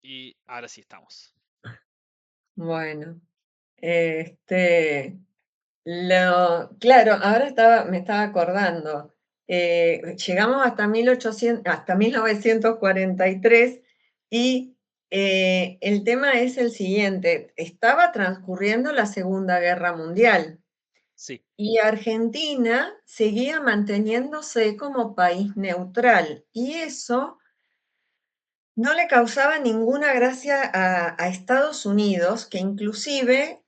Y ahora sí estamos. Bueno, este, claro, me estaba acordando. Llegamos hasta 1800, hasta 1943 y el tema es el siguiente. Estaba transcurriendo la Segunda Guerra Mundial Sí, y Argentina seguía manteniéndose como país neutral y eso no le causaba ninguna gracia a Estados Unidos, que inclusive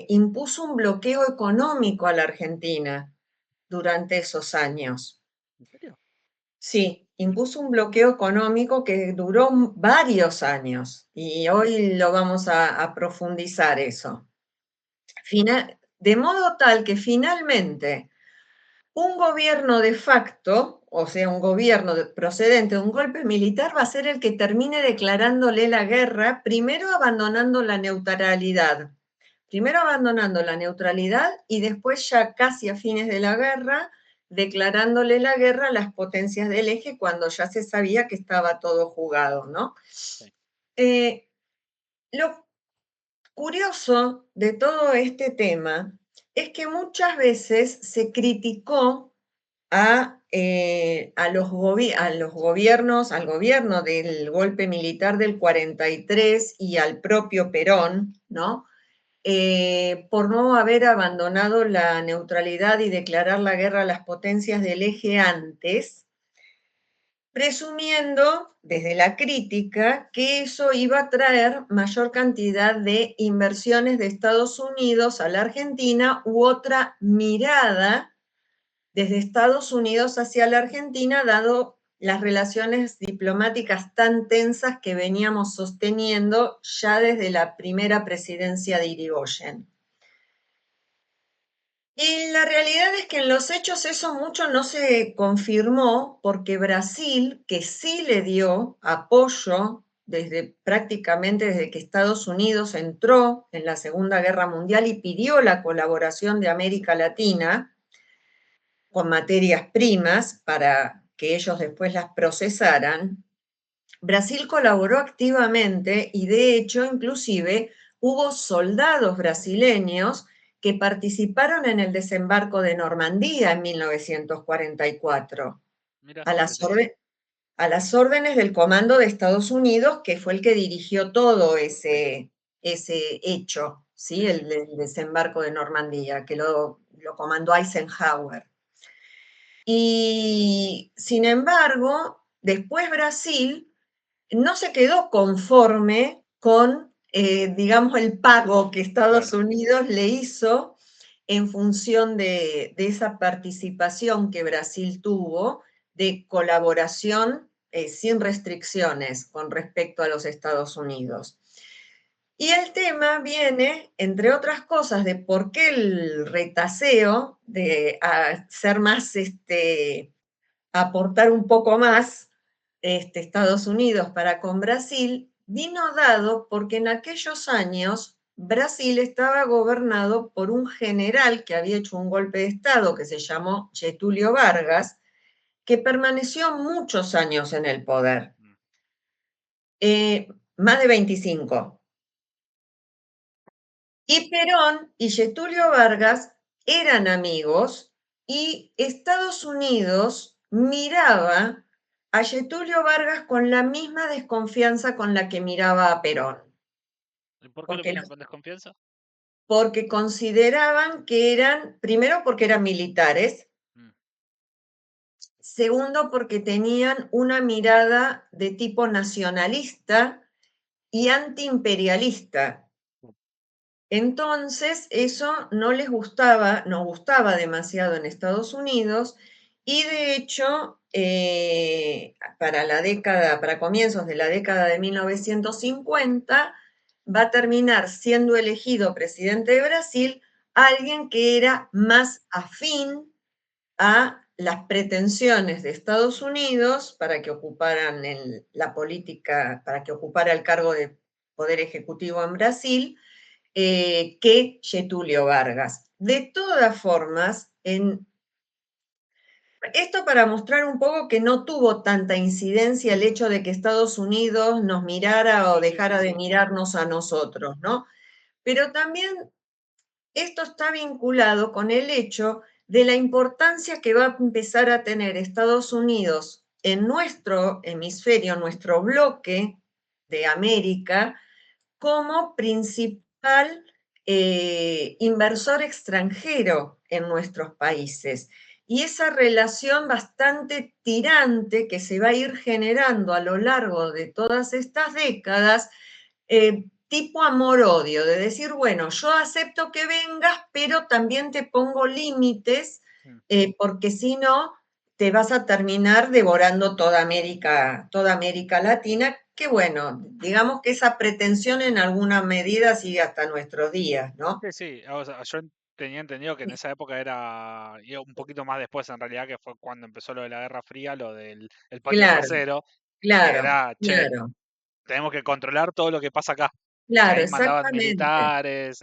impuso un bloqueo económico a la Argentina durante esos años. ¿en serio? Sí, impuso un bloqueo económico que duró varios años y hoy lo vamos a profundizar eso. De modo tal que finalmente un gobierno de facto, o sea, un gobierno procedente de un golpe militar, va a ser el que termine declarándole la guerra, primero abandonando la neutralidad. Primero abandonando la neutralidad y después ya casi a fines de la guerra, declarándole la guerra a las potencias del eje cuando ya se sabía que estaba todo jugado, ¿no? Sí. Eh, lo curioso de todo este tema es que muchas veces se criticó a los gobiernos, al gobierno del golpe militar del 43 y al propio Perón, ¿no? Por no haber abandonado la neutralidad y declarar la guerra a las potencias del eje antes, presumiendo desde la crítica que eso iba a traer mayor cantidad de inversiones de Estados Unidos a la Argentina u otra mirada desde Estados Unidos hacia la Argentina, dado las relaciones diplomáticas tan tensas que veníamos sosteniendo ya desde la primera presidencia de Irigoyen. Y la realidad es que en los hechos eso mucho no se confirmó porque Brasil, que sí le dio apoyo prácticamente desde que Estados Unidos entró en la Segunda Guerra Mundial y pidió la colaboración de América Latina, con materias primas para que ellos después las procesaran, Brasil colaboró activamente y de hecho inclusive hubo soldados brasileños que participaron en el desembarco de Normandía en 1944 Mira, a no las, tenía. a las órdenes del Comando de Estados Unidos, que fue el que dirigió todo ese hecho, ¿sí? Sí, sí. El desembarco de Normandía, que lo comandó Eisenhower. Y sin embargo, después Brasil no se quedó conforme con, digamos, el pago que Estados Claro. Unidos le hizo en función de esa participación que Brasil tuvo de colaboración sin restricciones con respecto a los Estados Unidos. Y el tema viene, entre otras cosas, de por qué el retaseo de ser más aportar un poco más Estados Unidos para con Brasil, vino dado porque en aquellos años Brasil estaba gobernado por un general que había hecho un golpe de Estado que se llamó Getúlio Vargas, que permaneció muchos años en el poder, Mm. más de 25. Y Perón y Getúlio Vargas eran amigos y Estados Unidos miraba a Getúlio Vargas con la misma desconfianza con la que miraba a Perón, ¿Y por qué lo porque, miran con desconfianza? porque consideraban que primero porque eran militares, Mm. segundo porque tenían una mirada de tipo nacionalista y antiimperialista. Entonces, eso no les gustaba, no gustaba demasiado en Estados Unidos y de hecho, para comienzos de la década de 1950, va a terminar siendo elegido presidente de Brasil alguien que era más afín a las pretensiones de Estados Unidos para que ocuparan la política, para que ocupara el cargo de poder ejecutivo en Brasil que Getúlio Vargas. De todas formas, Esto para mostrar un poco que no tuvo tanta incidencia el hecho de que Estados Unidos nos mirara o Sí, sí, dejara de sí. mirarnos a nosotros, ¿no? Pero también esto está vinculado con el hecho de la importancia que va a empezar a tener Estados Unidos en nuestro hemisferio, nuestro bloque de América, como principal inversor extranjero en nuestros países. Y esa relación bastante tirante que se va a ir generando a lo largo de todas estas décadas, tipo amor-odio, de decir, bueno, yo acepto que vengas, pero también te pongo límites, Mm. porque si no, te vas a terminar devorando toda América Latina, que bueno, digamos que esa pretensión en alguna medida sigue hasta nuestros días, ¿no? Sí, sí. O sea, yo tenía entendido que en esa época era y un poquito más después, en realidad, que fue cuando empezó lo de la Guerra Fría, lo del el patio Claro, trasero, que claro, era, che, claro, tenemos que controlar todo lo que pasa acá. Y claro, ahí mandaban exactamente, militares,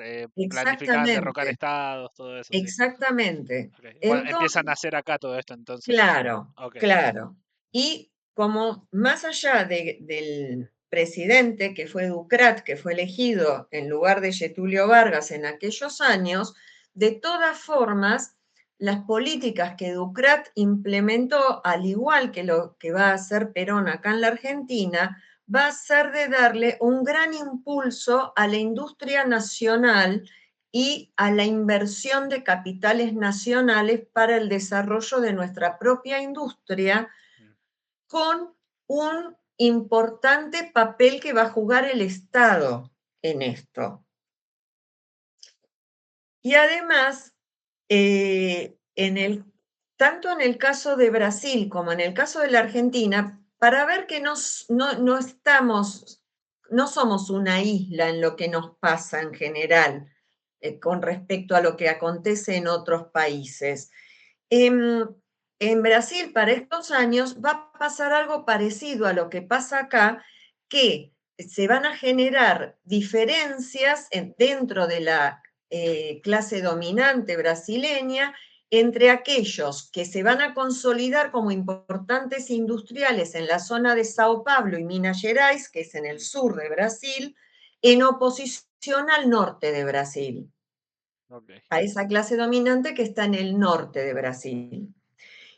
planificaban derrocar exactamente, estados, todo eso, sí. exactamente. Ok. Bueno, empieza a Entonces, nacer acá todo esto, entonces. claro, Ok. claro. Y como más allá del presidente que fue Ducrat, que fue elegido en lugar de Getulio Vargas en aquellos años, de todas formas, las políticas que Ducrat implementó, al igual que lo que va a hacer Perón acá en la Argentina, va a ser de darle un gran impulso a la industria nacional y a la inversión de capitales nacionales para el desarrollo de nuestra propia industria, Mm. con un importante papel que va a jugar el Estado en esto. Y además, tanto en el caso de Brasil como en el caso de la Argentina, para ver que no estamos, no somos una isla en lo que nos pasa en general, con respecto a lo que acontece en otros países. En, en Brasil, para estos años, va a pasar algo parecido a lo que pasa acá, que se van a generar diferencias dentro de la clase dominante brasileña entre aquellos que se van a consolidar como importantes industriales en la zona de Sao Paulo y Minas Gerais, que es en el Mm. sur de Brasil, en oposición al norte de Brasil, Ok. a esa clase dominante que está en el norte de Brasil.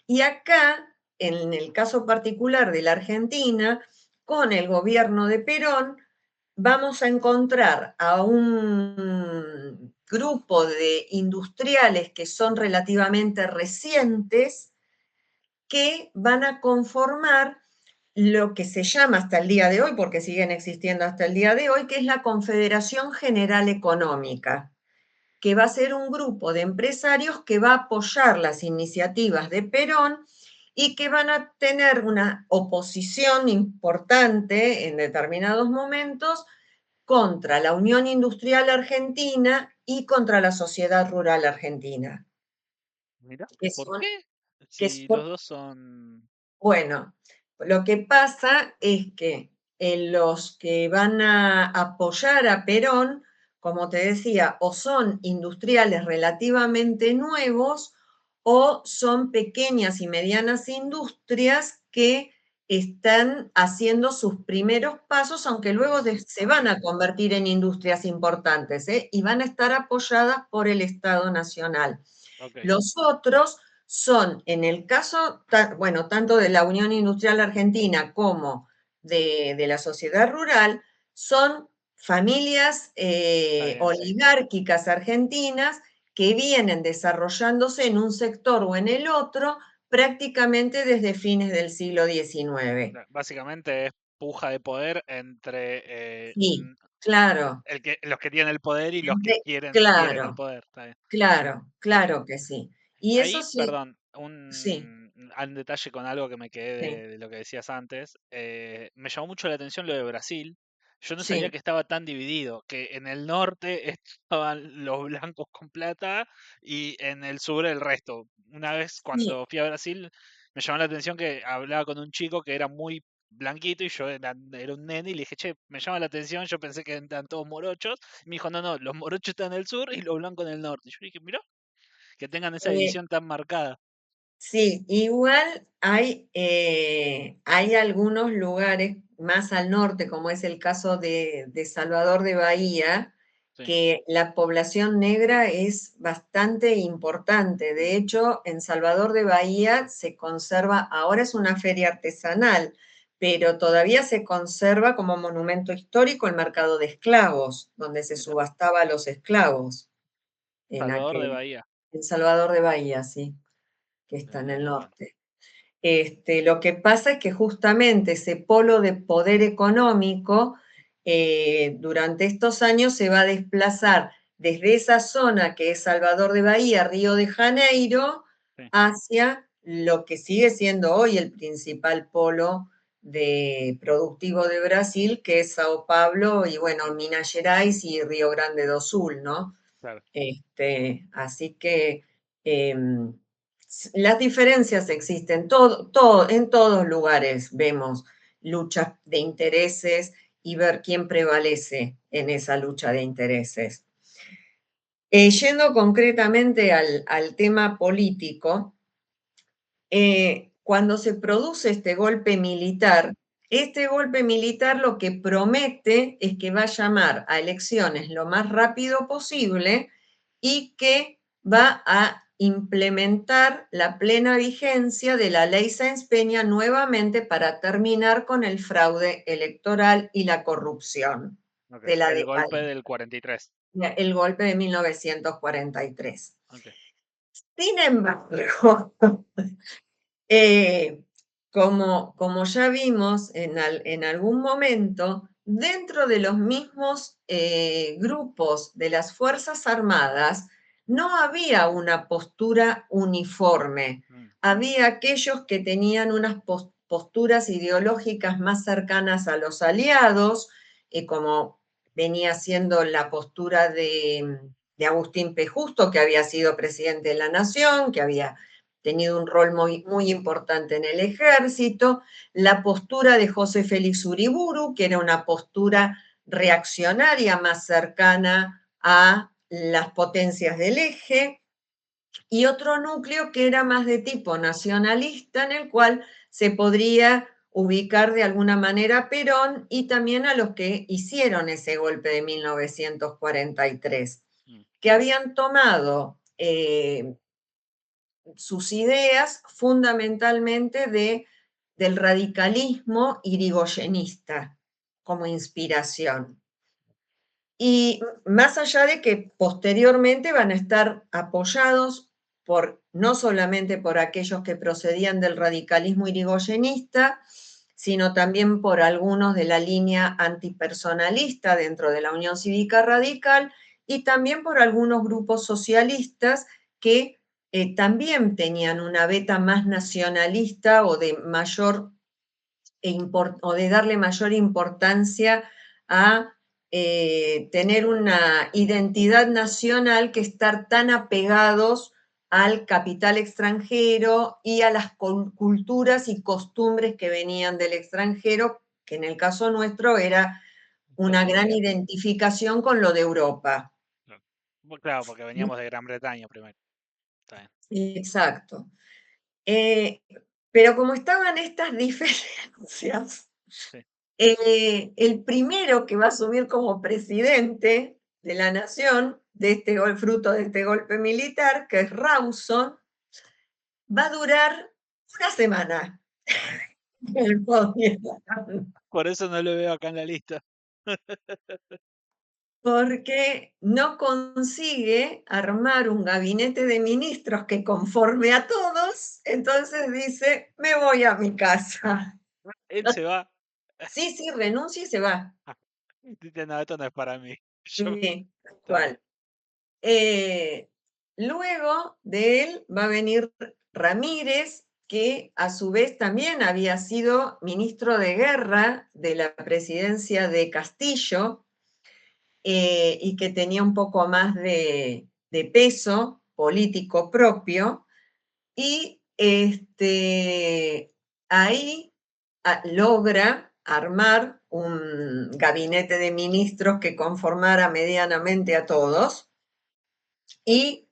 Y acá, en el caso particular de la Argentina, con el gobierno de Perón, vamos a encontrar a un grupo de industriales que son relativamente recientes, que van a conformar lo que se llama hasta el día de hoy, porque siguen existiendo hasta el día de hoy, que es la Confederación General Económica, que va a ser un grupo de empresarios que va a apoyar las iniciativas de Perón y que van a tener una oposición importante en determinados momentos contra la Unión Industrial Argentina y contra la Sociedad Rural Argentina, Mira, que ¿por son, qué? que es, Si los dos son. bueno, lo que pasa es que los que van a apoyar a Perón, como te decía, o son industriales relativamente nuevos o son pequeñas y medianas industrias que están haciendo sus primeros pasos, aunque luego se Ok, van a convertir en industrias importantes, ¿eh? Y van a estar apoyadas por el Estado Nacional. ok. Los otros son, en el caso, bueno, tanto de la Unión Industrial Argentina como de la sociedad rural, son familias Está bien, sí. oligárquicas argentinas que vienen desarrollándose en un sector o en el otro prácticamente desde fines del siglo XIX. Básicamente es puja de poder entre Sí, claro, los que tienen el poder y los que quieren el claro, poder. Está bien. claro, Ok. claro que sí. Y eso Ahí, sí, perdón, sí, un detalle con algo que me quedé sí, de lo que decías antes. Me llamó mucho la atención lo de Brasil. Yo no sabía sí, que estaba tan dividido, que en el norte estaban los blancos con plata y en el sur el resto. Una vez sí. cuando fui a Brasil, me llamó la atención que hablaba con un chico que era muy blanquito y yo era un nene y le dije, che, me llama la atención, yo pensé que eran todos morochos. Y me dijo, no, no, los morochos están en el sur y los blancos en el norte. Y yo le dije, mirá, que tengan esa Eh, división tan marcada. Sí, igual hay algunos lugares más al norte, como es el caso de Salvador de Bahía, Sí. que la población negra es bastante importante. Mm, De hecho, en Salvador de Bahía se conserva, ahora es una feria artesanal, pero todavía se conserva como monumento histórico el mercado de esclavos, donde se mira, subastaba a los esclavos en Salvador de aquel, Bahía. en Salvador de Bahía, sí, que está en Mira el qué bueno. norte. Lo que pasa es que justamente ese polo de poder económico durante estos años se va a desplazar desde esa zona que es Salvador de Bahía, Río de Janeiro, Sí, hacia lo que sigue siendo hoy el principal polo productivo de Brasil, que es Sao Paulo y bueno, Minas Gerais y Río Grande do Sul, ¿no? claro. Así que las diferencias existen, en todos lugares vemos luchas de intereses y ver quién prevalece en esa lucha de intereses. Yendo concretamente al tema político, cuando se produce este golpe militar lo que promete es que va a llamar a elecciones lo más rápido posible y que va a implementar la plena vigencia de la ley Sáenz Peña nuevamente para terminar con el fraude electoral y la corrupción Ok. de la El de, golpe del 43. el golpe de 1943. Ok. Sin embargo, Eh, como ya vimos en algún momento, dentro de los mismos grupos de las Fuerzas Armadas, no había una postura uniforme. Mm, Había aquellos que tenían unas posturas ideológicas más cercanas a los aliados, como venía siendo la postura de Agustín P. Justo, que había sido presidente de la Nación, que había tenido un rol muy importante en el ejército, la postura de José Félix Uriburu, que era una postura reaccionaria más cercana a las potencias del eje, y otro núcleo que era más de tipo nacionalista, en el cual se podría ubicar de alguna manera a Perón y también a los que hicieron ese golpe de 1943, mm, que habían tomado sus ideas fundamentalmente del radicalismo irigoyenista como inspiración. Y más allá de que posteriormente van a estar apoyados no solamente por aquellos que procedían del radicalismo irigoyenista, sino también por algunos de la línea antipersonalista dentro de la Unión Cívica Radical y también por algunos grupos socialistas que también tenían una beta más nacionalista o de darle mayor importancia a tener una identidad nacional que estar tan apegados al capital extranjero y a las culturas y costumbres que venían del extranjero, que en el caso nuestro era una gran Totalmente. identificación con lo de Europa. Claro. Claro, porque veníamos de Gran Bretaña primero. Está bien. Exacto. Eh, pero como estaban estas diferencias, Sí. el primero que va a asumir como presidente de la nación, fruto de este golpe militar, que es Rawson, va a durar una semana en el poder, Por eso no lo veo acá en la lista. porque no consigue armar un gabinete de ministros que conforme a todos, entonces dice, me voy a mi casa. Él se va. Sí, sí, renuncia y se va. Dice, no, esto no es para mí. Sí, tal Está bien. cual. Eh, Luego de él va a venir Ramírez, que a su vez también había sido ministro de guerra de la presidencia de Castillo y que tenía un poco más de peso político propio. Y ahí logra armar un gabinete de ministros que conformara medianamente a todos y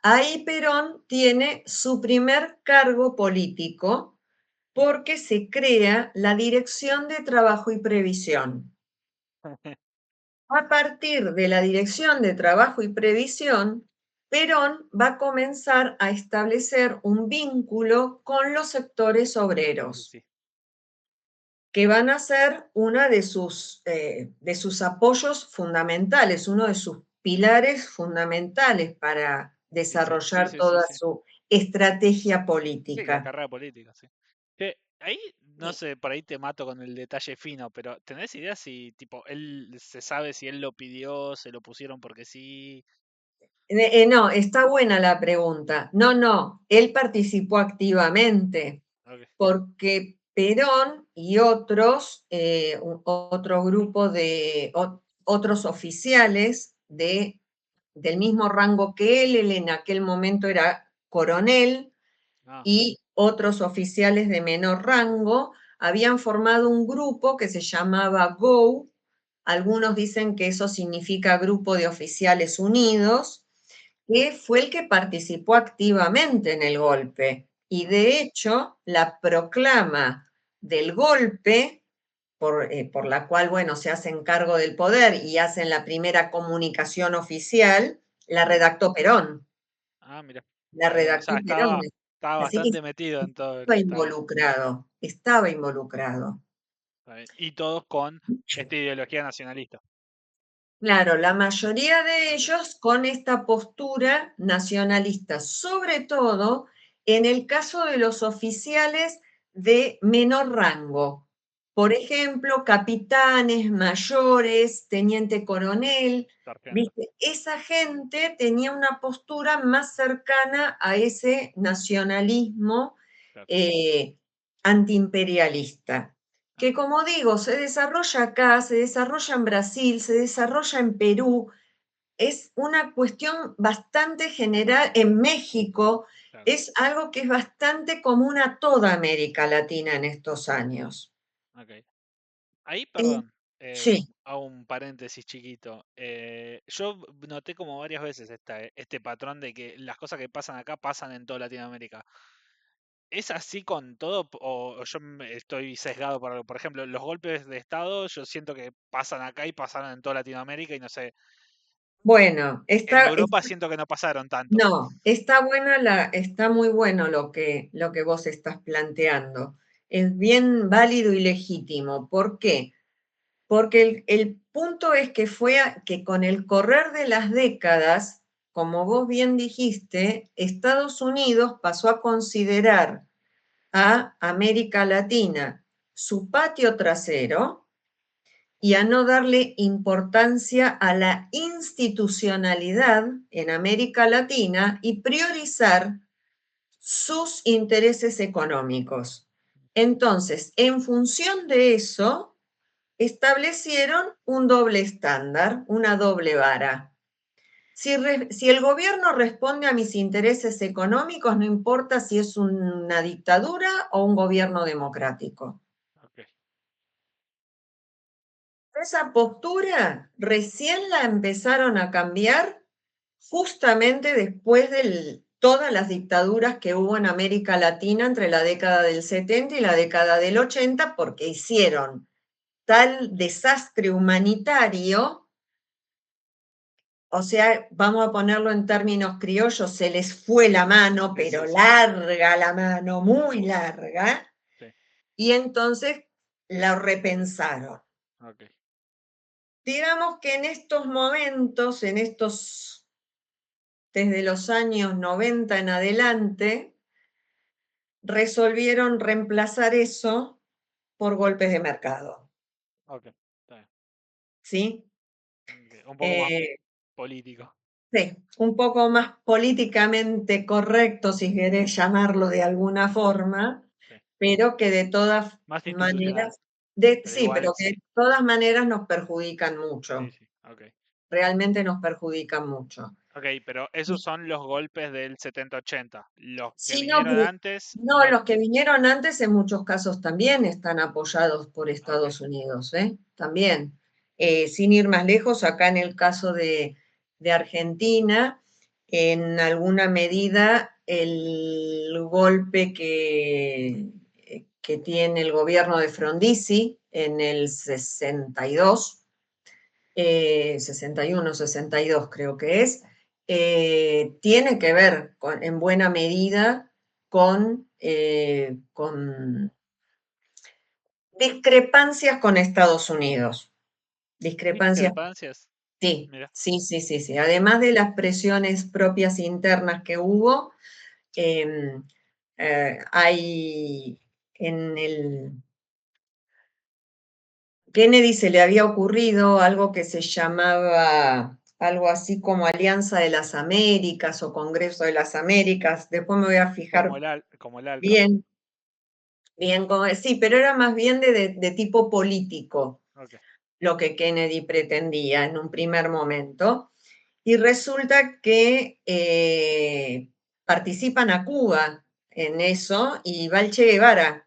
Ahí Perón tiene su primer cargo político porque se crea la Dirección de Trabajo y Previsión. A partir de la Dirección de Trabajo y Previsión, Perón va a comenzar a establecer un vínculo con los sectores Sí, obreros, sí. que van a ser uno de sus apoyos fundamentales, uno de sus pilares fundamentales para Y sí, sí, desarrollar sí, sí, toda sí. su estrategia Sí, la política. carrera política, sí. Che, ahí, no sé, por ahí te mato con el detalle fino, pero ¿tenés idea si, tipo, él se sabe si él lo pidió, se lo pusieron porque sí? No, está buena la pregunta. No, no, él participó activamente Ok, porque Perón y otros, otro grupo de otros oficiales del mismo rango que él en aquel momento era coronel, ah, y otros oficiales de menor rango, habían formado un grupo que se llamaba GO. Algunos dicen que eso significa Grupo de Oficiales Unidos, que fue el que participó activamente en el golpe. Y ok, de hecho, la proclama del golpe, por la cual, bueno, se hacen cargo del poder y hacen la primera comunicación oficial, la sí. redactó Perón. Ah, mira. La O sea, redactó Perón. estaba Así que bastante metido en todo. estaba Está bien, involucrado, estaba involucrado. está bien. Y todos con esta ideología nacionalista. Claro, la mayoría de Ok, ellos con esta postura nacionalista, sobre todo en el caso de los oficiales de menor rango. Por ejemplo, capitanes, mayores, teniente coronel, sargento. ¿viste? Esa gente tenía una postura más cercana a ese nacionalismo Claro. eh, antiimperialista, que Ok, como digo, se desarrolla acá, se desarrolla en Brasil, se desarrolla en Perú, es una cuestión bastante general en México, claro. es algo que es bastante común a toda América Latina en estos años. Ok. Ahí, Y- perdón, sí, hago un paréntesis chiquito. Yo noté como varias veces este patrón de que las cosas que pasan acá pasan en toda Latinoamérica. ¿Es así con todo o yo estoy sesgado por algo? Por ejemplo, los golpes de Estado yo siento que pasan acá y pasaron en toda Latinoamérica y no sé, bueno, en Europa siento que no pasaron tanto. no, está buena está muy bueno lo que vos estás planteando. Es bien válido y legítimo. ¿Por qué? Porque el punto es que que con el correr de las décadas, como vos bien dijiste, Estados Unidos pasó a considerar a América Latina su patio trasero y a no darle importancia a la institucionalidad en América Latina y priorizar sus intereses económicos. Entonces, en función de eso, establecieron un doble estándar, una doble vara. Si el gobierno responde a mis intereses económicos, no importa si es una dictadura o un gobierno democrático. Ok, Esa postura recién la empezaron a cambiar justamente después de todas las dictaduras que hubo en América Latina entre la década del 70 y la década del 80, porque hicieron tal desastre humanitario. O sea, vamos a ponerlo en términos criollos, se les fue la mano, sí, pero sí, sí, larga la mano, muy larga, sí, y entonces la repensaron. ok, Digamos que en estos momentos, desde los años 90 en adelante, resolvieron reemplazar eso por golpes de mercado, ok, está bien. ¿sí? Ok, un poco más Eh, político. sí, un poco más políticamente correcto, si querés llamarlo de alguna forma, Sí. pero que de todas Más institucional, maneras, pero sí, igual pero que sí. de todas maneras nos perjudican Sí, mucho, sí, ok. realmente nos perjudican mucho. Ok, pero esos Y son los golpes del 70-80. Los que si no, vinieron antes, no, no. los que vinieron antes en muchos casos también están apoyados por Ok, Estados Unidos, ¿eh? También. Sin ir más lejos, acá en el caso de Argentina, en alguna medida el golpe que tiene el gobierno de Frondizi en el 62, 61, 62 creo que es, tiene que ver en buena medida con discrepancias con Estados Unidos. Discrepancias, Discrepancias. sí, Mira, sí, sí, sí, sí. Además de las presiones propias internas que hubo, eh, hay en el Kennedy se le había ocurrido algo que se llamaba algo así como Alianza de las Américas o Congreso de las Américas. Después me voy a fijar como el ALCA. bien, bien, sí, pero era más bien de tipo político Ok, lo que Kennedy pretendía en un primer momento. Y resulta que participan a Cuba en eso y va el Che Guevara.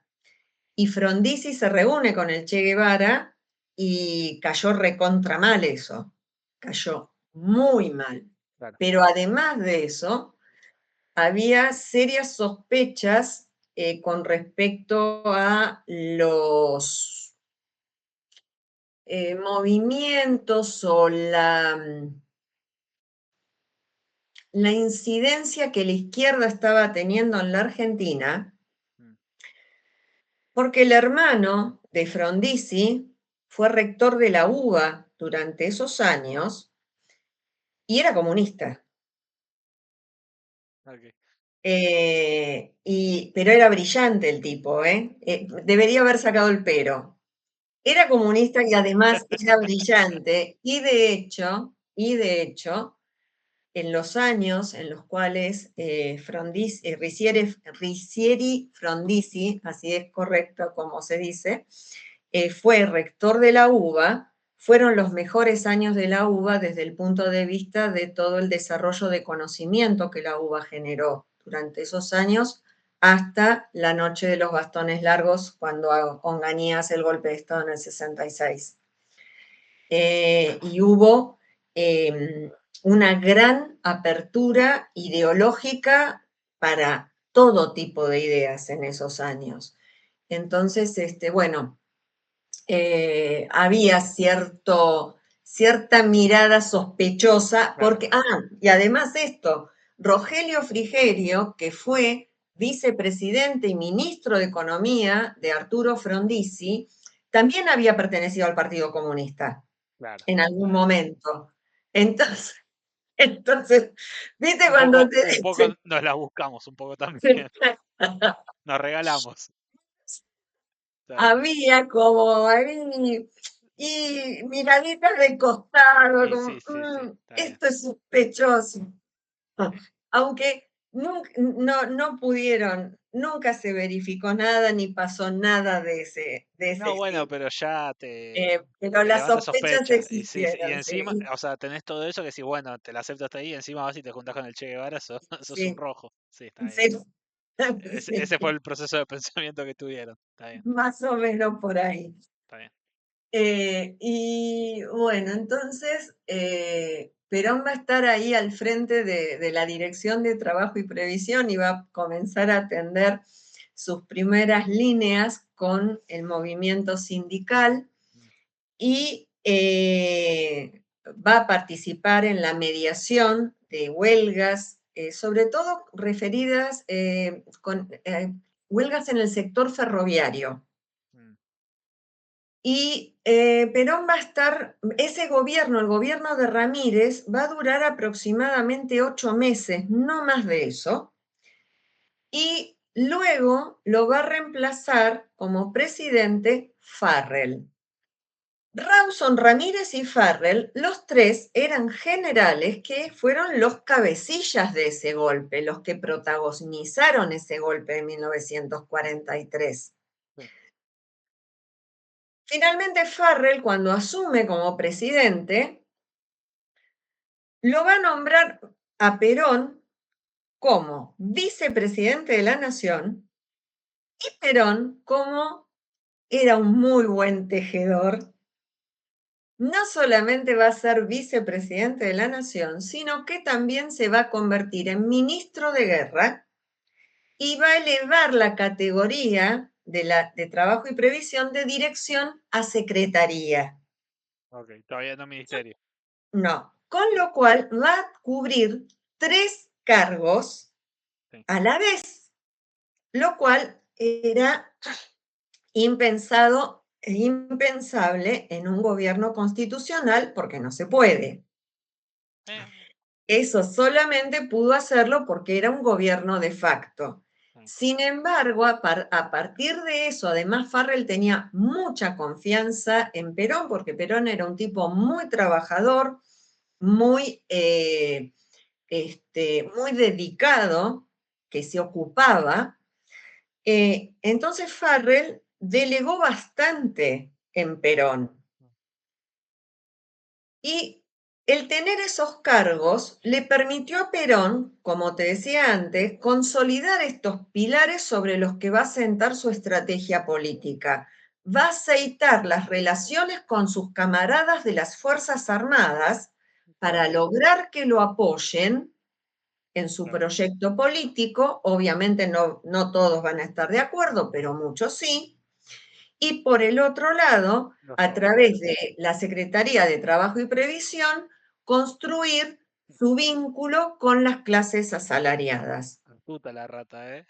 Y Frondizi se reúne con el Che Guevara y cayó recontra mal eso. Cayó muy mal. claro. Pero además de eso, había serias sospechas con respecto a los movimientos o la incidencia que la izquierda estaba teniendo en la Argentina, Mm, porque el hermano de Frondizi fue rector de la UBA durante esos años y era comunista. ok. Pero era brillante el tipo, ¿eh? Debería haber sacado el pero. Era comunista y además era brillante y de hecho, en los años en los cuales Ricieri Frondizi, así es correcto como se dice, fue rector de la UBA, fueron los mejores años de la UBA desde el punto de vista de todo el desarrollo de conocimiento que la UBA generó durante esos años hasta la noche de los bastones largos cuando Onganía hace el golpe de Estado en el 66. Y hubo una gran apertura ideológica para todo tipo de ideas en esos años. Entonces, bueno, había cierta mirada sospechosa, Claro, porque, y además esto, Rogelio Frigerio, que fue vicepresidente y ministro de Economía de Arturo Frondizi, también había pertenecido al Partido Comunista claro. en algún momento. Entonces, entonces, ¿viste Un cuando poco, te un poco dicen? nos la buscamos, un poco también. Nos regalamos. Está bien. Había como ahí, y miraditas de costado, Y como, sí, sí, sí, está bien. esto es sospechoso. Aunque no pudieron, nunca se verificó nada ni pasó nada de ese No, bueno, estilo. pero ya Pero te las levanta sospechas sospecha. Y sí, sí, y existieron, encima, sí, o sea, tenés todo eso que si, bueno, te la acepto hasta ahí, y encima vas y te juntás con el Che Guevara, sos un sí, rojo. Sí, está bien. sí, Ese fue sí, el proceso de pensamiento que tuvieron. Está bien, más o menos por ahí. está bien. Y bueno, entonces Perón va a estar ahí al frente de la Dirección de Trabajo y Previsión y va a comenzar a atender sus primeras líneas con el movimiento sindical Mm, y va a participar en la mediación de huelgas, sobre todo referidas con huelgas en el sector ferroviario. mm, Y Perón va a estar, ese gobierno, el gobierno de Ramírez, va a durar aproximadamente 8 meses, no más de eso, y luego lo va a reemplazar como presidente Farrell. Rawson, Ramírez y Farrell, los tres eran generales que fueron los cabecillas de ese golpe, los que protagonizaron ese golpe de 1943. sí, Finalmente, Farrell, cuando asume como presidente, lo va a nombrar a Perón como vicepresidente de la Nación y Perón, como era un muy buen tejedor, no solamente va a ser vicepresidente de la nación, sino que también se va a convertir en ministro de guerra y va a elevar la categoría de trabajo y previsión de dirección a secretaría. Ok, todavía no ministerio. No, con lo cual va a cubrir tres cargos Sí. a la vez, lo cual era impensado e impensable en un gobierno constitucional porque no se puede. Eh, Eso solamente pudo hacerlo porque era un gobierno de facto. mm, Sin embargo, a partir de eso, además Farrell tenía mucha confianza en Perón, porque Perón era un tipo muy trabajador, muy, muy dedicado, que se ocupaba. Entonces Farrell delegó bastante en Perón. Y el tener esos cargos le permitió a Perón, como te decía antes, consolidar estos pilares sobre los que va a sentar su estrategia política. Va a aceitar las relaciones con sus camaradas de las Fuerzas Armadas claro, para lograr que lo apoyen en su claro. proyecto político. Obviamente no todos van a estar de acuerdo, pero muchos sí. Y por el otro lado, Los a trabajadores. través de la Secretaría de Trabajo y Previsión, construir su vínculo con las clases asalariadas. Puta la rata, ¿eh?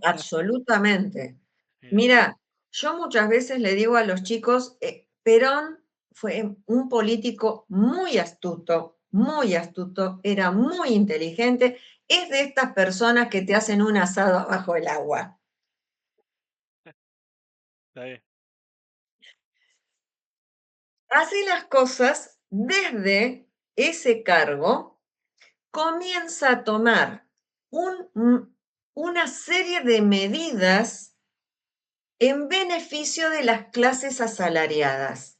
Absolutamente. Mira, Mira, yo muchas veces le digo a los chicos, Perón fue un político muy astuto, era muy inteligente, es de estas personas que te hacen un asado abajo el agua. está bien. Hace las cosas desde ese cargo, comienza a tomar una serie de medidas en beneficio de las clases asalariadas.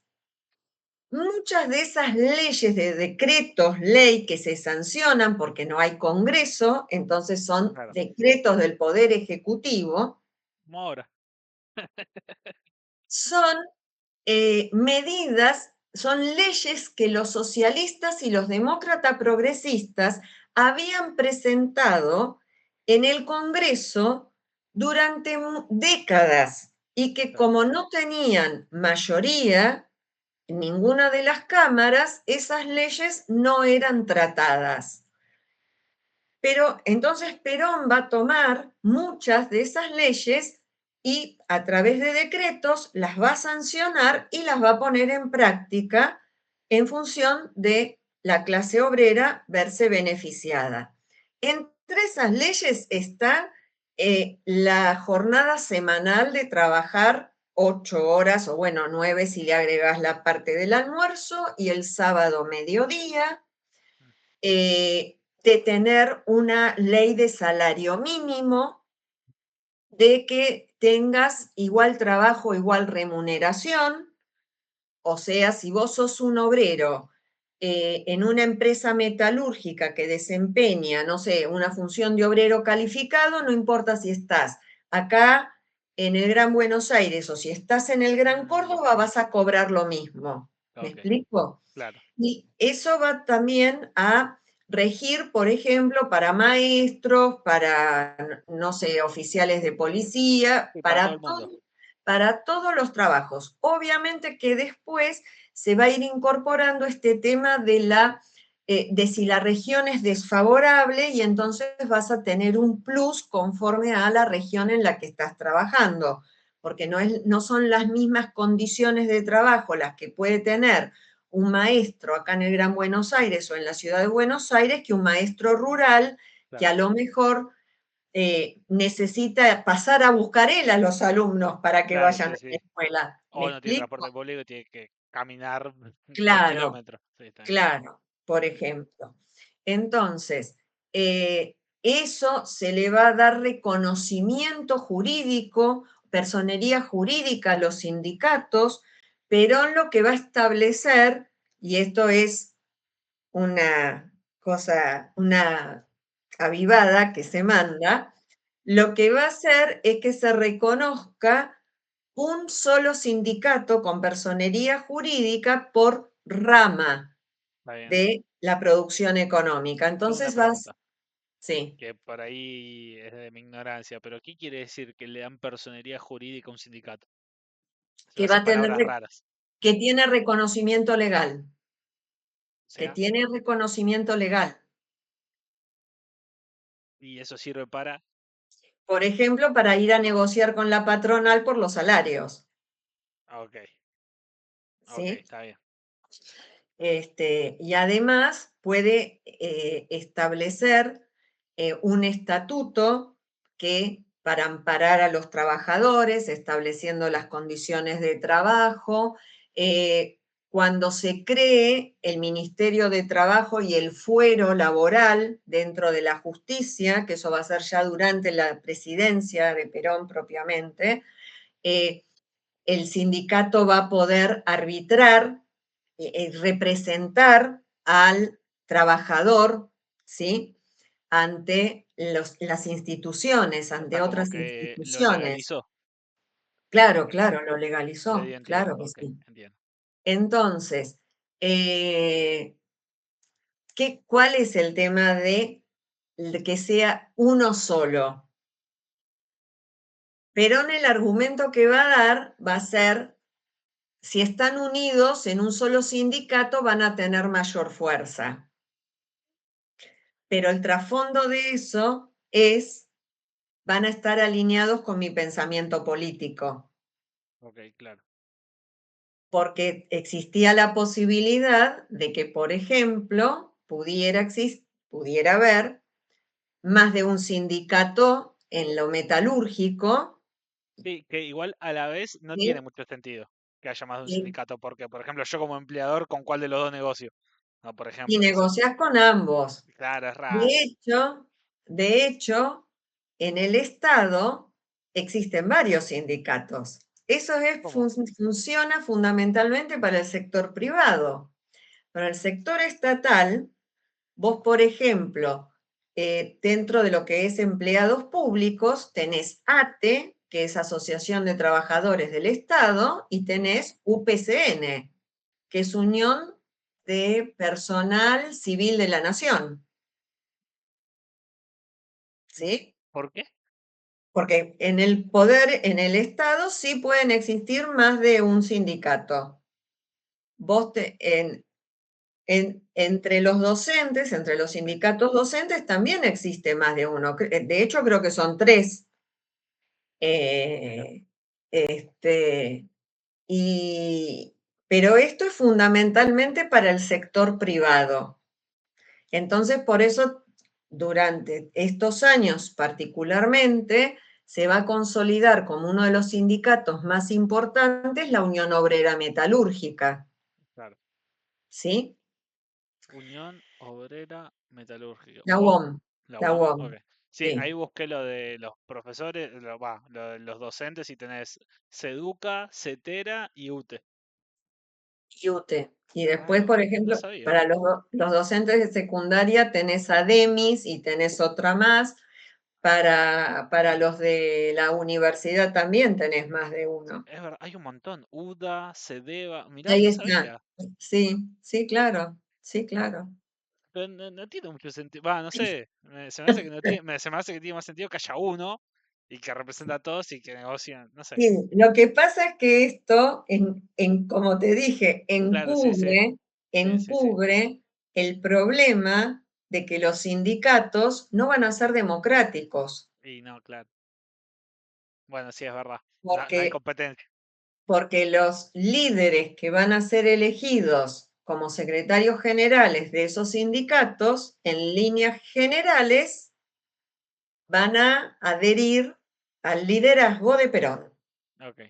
Muchas de esas leyes de decretos, ley que se sancionan porque no hay Congreso, entonces son Claro. decretos del Poder Ejecutivo, Como ahora. son medidas, son leyes que los socialistas y los demócratas progresistas habían presentado en el Congreso durante décadas y que Claro. como no tenían mayoría en ninguna de las cámaras, esas leyes no eran tratadas. Pero entonces Perón va a tomar muchas de esas leyes y a través de decretos las va a sancionar y las va a poner en práctica en función de la clase obrera verse beneficiada. Entre esas leyes está la jornada semanal de trabajar 8 horas, o bueno, 9 si le agregas la parte del almuerzo, y el sábado mediodía, de tener una ley de salario mínimo, de que tengas igual trabajo, igual remuneración, o sea, si vos sos un obrero en una empresa metalúrgica que desempeña, no sé, una función de obrero calificado, no importa si estás acá en el Gran Buenos Aires o si estás en el Gran Mm, Córdoba, vas a cobrar lo mismo. ¿Me ok, explico? claro. Y eso va también a regir, por ejemplo, para maestros, para, no sé, oficiales de policía, Sí, para todo el mundo. para todos los trabajos. Obviamente que después se va a ir incorporando este tema de si la región es desfavorable y entonces vas a tener un plus conforme a la región en la que estás trabajando, porque no son las mismas condiciones de trabajo las que puede tener un maestro acá en el Gran Buenos Aires o en la ciudad de Buenos Aires que un maestro rural que Claro. a lo mejor necesita pasar a buscar él a los alumnos para que Claro, vayan sí, a la sí. escuela. ¿Me O no tiene explico? transporte público y tiene que caminar dos Claro, kilómetros. Sí, está bien. claro, por ejemplo. Entonces, eso se le va a dar reconocimiento jurídico, personería jurídica a los sindicatos, pero lo que va a establecer, y esto es una cosa, una avivada que se manda, lo que va a hacer es que se reconozca un solo sindicato con personería jurídica por rama Está bien. de la producción económica. Tengo una Entonces vas, pregunta, sí, que por ahí es de mi ignorancia, pero ¿qué quiere decir que le dan personería jurídica a un sindicato? Se me que va hacen a tener, palabras raras. que tiene reconocimiento legal, O que sea, tiene reconocimiento legal. y eso sirve para... Por ejemplo, para ir a negociar con la patronal por los salarios, Ok, ok, ¿sí? está bien. Y además puede establecer un estatuto que para amparar a los trabajadores, estableciendo las condiciones de trabajo. Cuando se cree el Ministerio de Trabajo y el fuero laboral dentro de la justicia, que eso va a ser ya durante la presidencia de Perón propiamente, eh, el sindicato va a poder arbitrar, representar al trabajador, ¿sí? Ante las instituciones, O ante sea, como otras que lo instituciones. legalizó, Claro, claro, lo le legalizó, dio entidad. claro que Ok, sí. entiendo. Entonces, ¿cuál es el tema de que sea uno solo? Perón el argumento que va a dar va a ser, si están unidos en un solo sindicato van a tener mayor fuerza. Pero el trasfondo de eso es, van a estar alineados con mi pensamiento político, Ok, claro. porque existía la posibilidad de que, por ejemplo, pudiera haber más de un sindicato en lo metalúrgico, Sí, que igual a la vez no tiene ¿sí? mucho sentido que haya más de un y, sindicato, porque, por ejemplo, yo como empleador, ¿con cuál de los dos negocio? No, por y ejemplo, no sé. negocias con ambos. Claro, es De raro. hecho, de hecho, en el Estado existen varios sindicatos. Eso ¿Cómo? funciona fundamentalmente para el sector privado. Para el sector estatal, vos, por ejemplo, dentro de lo que es empleados públicos, tenés ATE, que es Asociación de Trabajadores del Estado, y Sí. tenés UPCN, que es Unión de Personal Civil de la Nación. ¿Sí? ¿Por qué? Porque en el poder, en el Estado, sí pueden existir más de un sindicato. Vos entre los docentes, entre los Sí, sindicatos docentes, también existe más de uno. De hecho, creo que son tres. mira. Eh, este, y, pero esto es fundamentalmente para el sector privado. Entonces, por eso, durante estos años particularmente, se va a consolidar como uno de los sindicatos más importantes la Unión Obrera Metalúrgica, Claro. ¿sí? Unión Obrera Metalúrgica. La UOM. UOM, La la UOM, ok. UOM, Sí, sí, ahí busqué lo de los profesores, lo de los docentes y tenés Seduca, Cetera y UTE. y UTE. Y Ah, después, por no ejemplo, sabía. para los docentes de secundaria tenés a DEMIS y tenés otra más. Para los de la universidad también tenés más de uno. Es verdad, hay un montón. UDA, Cedeva, mirá, Ahí no está. sabía. Sí, sí, claro, sí, claro. Pero no tiene mucho sentido. Va, no sé. Se me hace que no tiene, se me hace que tiene más sentido que haya uno y que representa a todos y que negocian, no sé. Sí, lo que pasa es que esto, como te dije, Claro, sí, sí. Sí, sí, sí. encubre el problema de que los sindicatos no van a ser democráticos, Y no, claro. Bueno, sí, es verdad. No, no hay porque, competencia. porque los líderes que van a ser elegidos como secretarios generales de esos sindicatos, en líneas generales, van a adherir al liderazgo de Perón, Ok.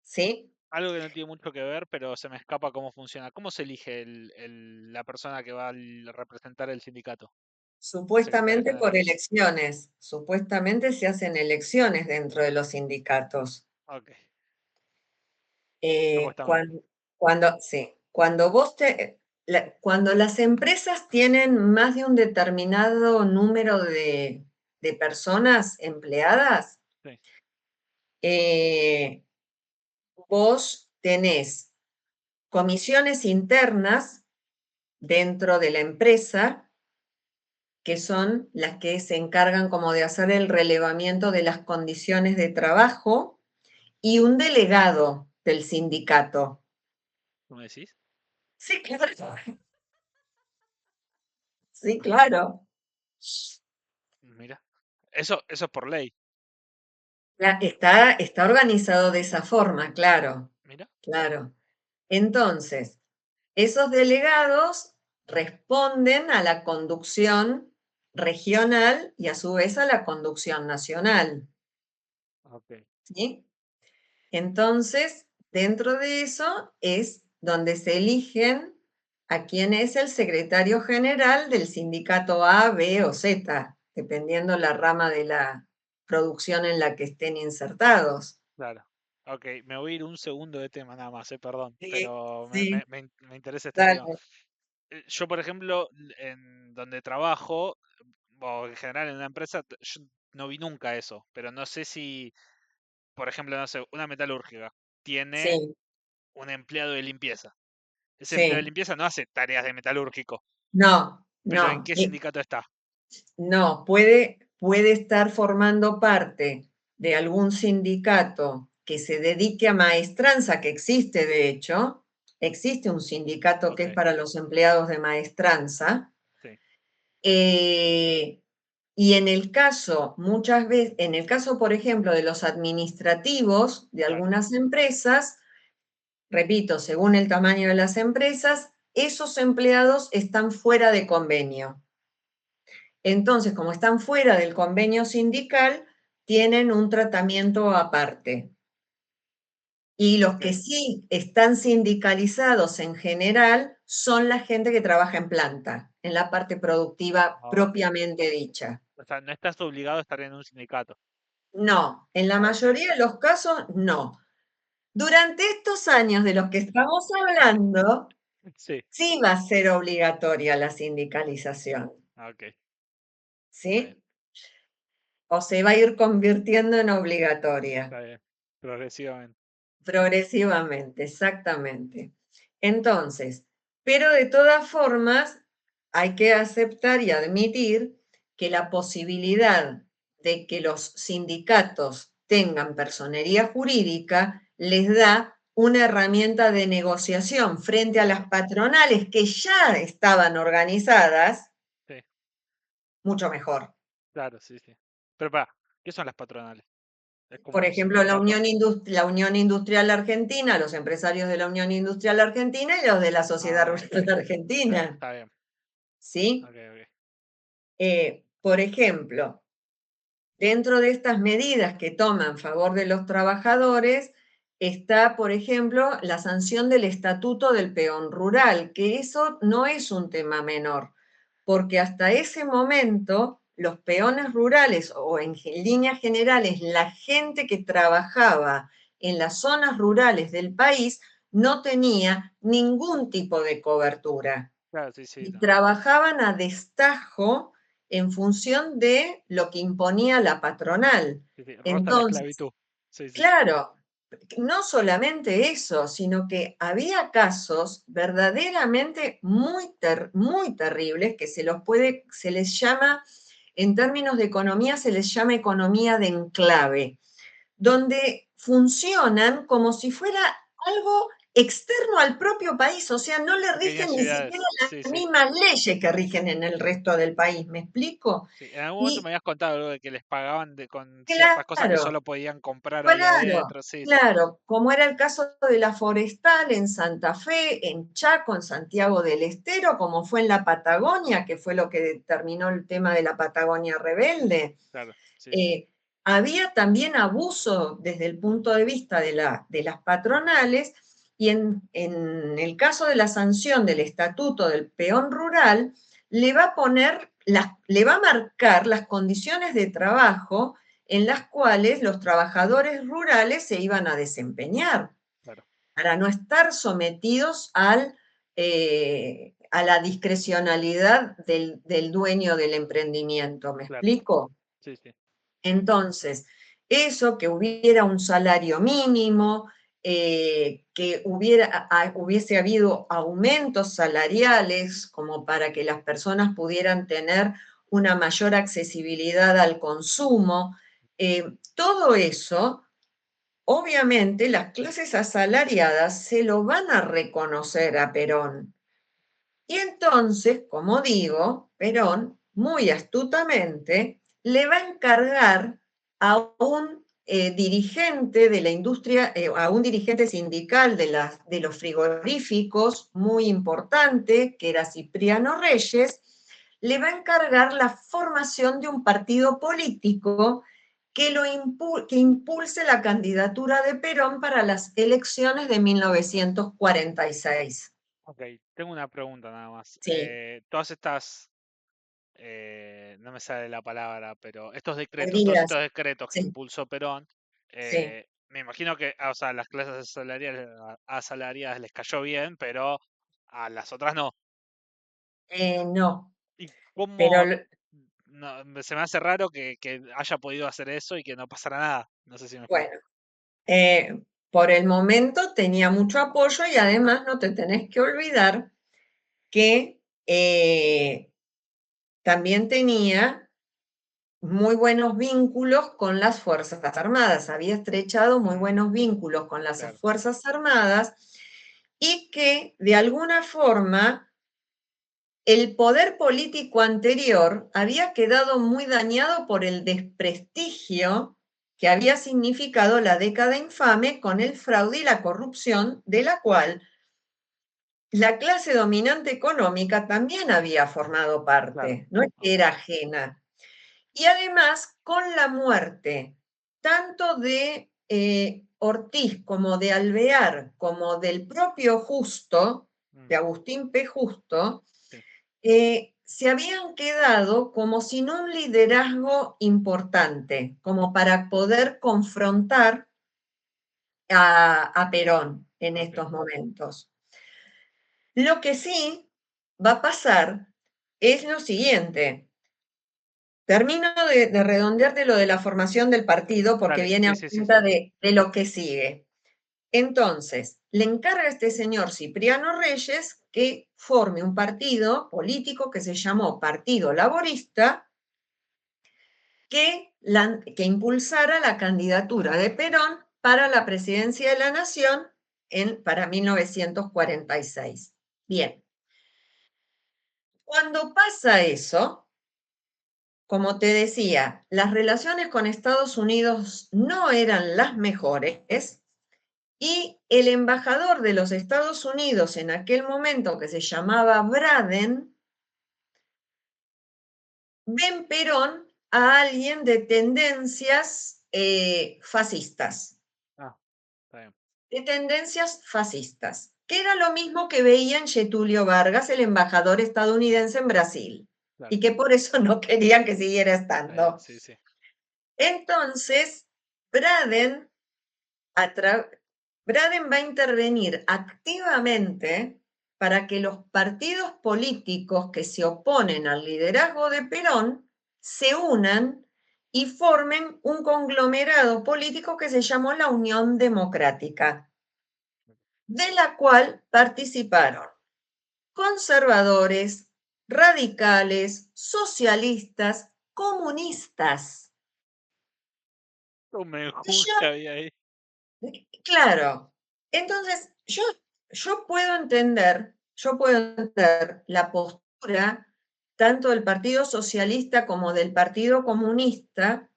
¿sí? Algo que no tiene mucho que ver, pero se me escapa cómo funciona. ¿Cómo se elige la persona que va a representar el sindicato? El secretario Supuestamente por general. elecciones, supuestamente se hacen elecciones dentro de los sindicatos. Ok. Eh, Supuestamente. cuan- sí, cuando las empresas tienen más de un determinado número de personas empleadas, Sí. eh, vos tenés comisiones internas dentro de la empresa, que son las que se encargan como de hacer el relevamiento de las condiciones de trabajo, y un delegado del sindicato. ¿Cómo decís? Sí, claro. Sí, claro. Mira. Eso es por ley. Está organizado de esa forma, claro, Mira. claro. Entonces, esos delegados responden a la conducción regional y a su vez a la conducción nacional, Ok. ¿sí? Entonces, dentro de eso es donde se eligen a quién es el secretario general del sindicato A, B o Z, dependiendo la rama de la producción en la que estén insertados. Claro. Ok, me voy a ir un segundo de tema nada más, perdón, Sí, pero sí, me interesa este tema. dale. Yo, por ejemplo, en donde trabajo, o en general en una empresa, yo no vi nunca eso, pero no sé si, por ejemplo, no sé, una metalúrgica tiene Sí, un empleado de limpieza. Ese empleado de sí. limpieza no hace tareas de metalúrgico, No, pero ¿en no, qué sindicato está? no, puede estar formando parte de algún sindicato que se dedique a maestranza, que existe de hecho, existe un sindicato que Ok, es para los empleados de maestranza, sí, eh, y en el caso, muchas veces, en el caso, por ejemplo, de los administrativos de claro. algunas empresas, repito, según el tamaño de las empresas, esos empleados están fuera de convenio. Entonces, como están fuera del convenio sindical, tienen un tratamiento aparte. Y los Ok, que sí están sindicalizados en general son la gente que trabaja en planta, en la parte productiva ok. propiamente dicha. O sea, no estás obligado a estar en un sindicato. No, en la Ok, mayoría de los casos no. Durante estos años de los que estamos hablando, sí, sí va a ser obligatoria la sindicalización, ok, está bien, ¿sí? O se va a ir convirtiendo en obligatoria. está bien, progresivamente. Progresivamente, exactamente. Entonces, pero de todas formas, hay que aceptar y admitir que la posibilidad de que los sindicatos tengan personería jurídica les da una herramienta de negociación frente a las Claro, patronales que ya estaban organizadas sí, mucho mejor. claro, sí, sí. Pero para, ¿qué son las patronales? ¿Es como Por un ejemplo, sindicato? La Unión Industrial Argentina, los empresarios de la Unión Industrial Argentina y los de la Sociedad Ah, ok, Rural Argentina, está bien, ¿sí? ok, ok, Por ejemplo, dentro de estas medidas que toma en favor de los trabajadores está, por ejemplo, la sanción del Estatuto del Peón Rural, que eso no es un tema menor, porque hasta ese momento los peones rurales o en líneas generales la gente que trabajaba en las zonas rurales del país no tenía ningún tipo de cobertura claro, sí, sí, y no, trabajaban a destajo en función de lo que imponía la patronal. sí, sí, rosta la Entonces, esclavitud, sí, sí, claro, no solamente eso, sino que había casos verdaderamente muy terribles que se les llama, en términos de economía, se les llama economía de enclave, donde funcionan como si fuera algo externo al propio país, o sea, no le pequeñas rigen ni siquiera ciudades, sí, las sí, mismas leyes que rigen en el resto del país, ¿me explico? sí. En algún momento me Y habías contado algo de que les pagaban con ciertas cosas que claro, solo podían comprar ahí claro, adentro, sí, sí, claro, como era el caso de la Forestal en Santa Fe, en Chaco, en Santiago del Estero, como fue en la Patagonia, que fue lo que determinó el tema de la Patagonia rebelde. claro, sí, sí, Eh, Había también abuso desde el punto de vista de las patronales y en el caso de la sanción del Estatuto del Peón Rural, le va a marcar las condiciones de trabajo en las cuales los trabajadores rurales se iban a desempeñar claro, para no estar sometidos a la discrecionalidad del dueño del emprendimiento. ¿Me claro, explico? sí, sí, Entonces, eso, que hubiera un salario mínimo, que hubiese habido aumentos salariales como para que las personas pudieran tener una mayor accesibilidad al consumo. Todo eso, obviamente, las clases asalariadas se lo van a reconocer a Perón. Y entonces, como digo, Perón, muy astutamente, le va a encargar a un dirigente de la industria, a un dirigente sindical de los frigoríficos muy importante, que era Cipriano Reyes, le va a encargar la formación de un partido político que impulse la candidatura de Perón para las elecciones de 1946. Ok, tengo una pregunta nada más. Sí, Todas estas, no me sale la palabra, pero todos medidas. estos decretos que Sí, impulsó Perón, sí. me imagino que, o sea, las clases asalariadas les cayó bien, pero a las otras no. No, ¿Y pero cómo? Se me hace raro que haya podido hacer eso y que no pasara nada. No sé si me explico. bueno, por el momento tenía mucho apoyo y además no te tenés que olvidar que también tenía muy buenos vínculos con las Fuerzas Armadas, había estrechado muy Mm, buenos vínculos con las claro, Fuerzas Armadas y que de alguna forma el poder político anterior había quedado muy dañado por el desprestigio que había significado la década infame con el fraude y la corrupción, de la cual la clase dominante económica también había formado claro. parte, no es que Ok. era ajena. Y además, con la muerte tanto de Ortiz como de Alvear, como del propio Justo, Mm, de Agustín P. Justo, sí, se habían quedado como sin un liderazgo importante, como para poder confrontar a Perón en ok. estos momentos. Lo que sí va a pasar es lo siguiente. Termino de redondearte lo de la formación del partido porque Dale, viene sí, a sí, sí, cuenta sí. de lo que sigue. Entonces, le encarga a este señor Cipriano Reyes que forme un partido político que se llamó Partido Laborista, que impulsara la candidatura de Perón para la presidencia de la Nación para 1946. Bien, cuando pasa eso, como te decía, las relaciones con Estados Unidos no eran las mejores y el embajador de los Estados Unidos en aquel momento, que se llamaba Braden, ve en Perón a alguien de tendencias fascistas, Ah, está bien. que era lo mismo que veía en Getulio Vargas, el embajador estadounidense en Brasil, Claro, y que por eso no querían que siguiera está bien, estando. sí, sí. Entonces, Braden, a Braden va a intervenir activamente para que los partidos políticos que se oponen al liderazgo de Perón se unan y formen un conglomerado político que se llamó la Unión Democrática, de la cual participaron conservadores, radicales, socialistas, comunistas. Un Y menjunje yo, había ahí. claro, entonces yo puedo entender la postura tanto del Partido Socialista como del Partido Comunista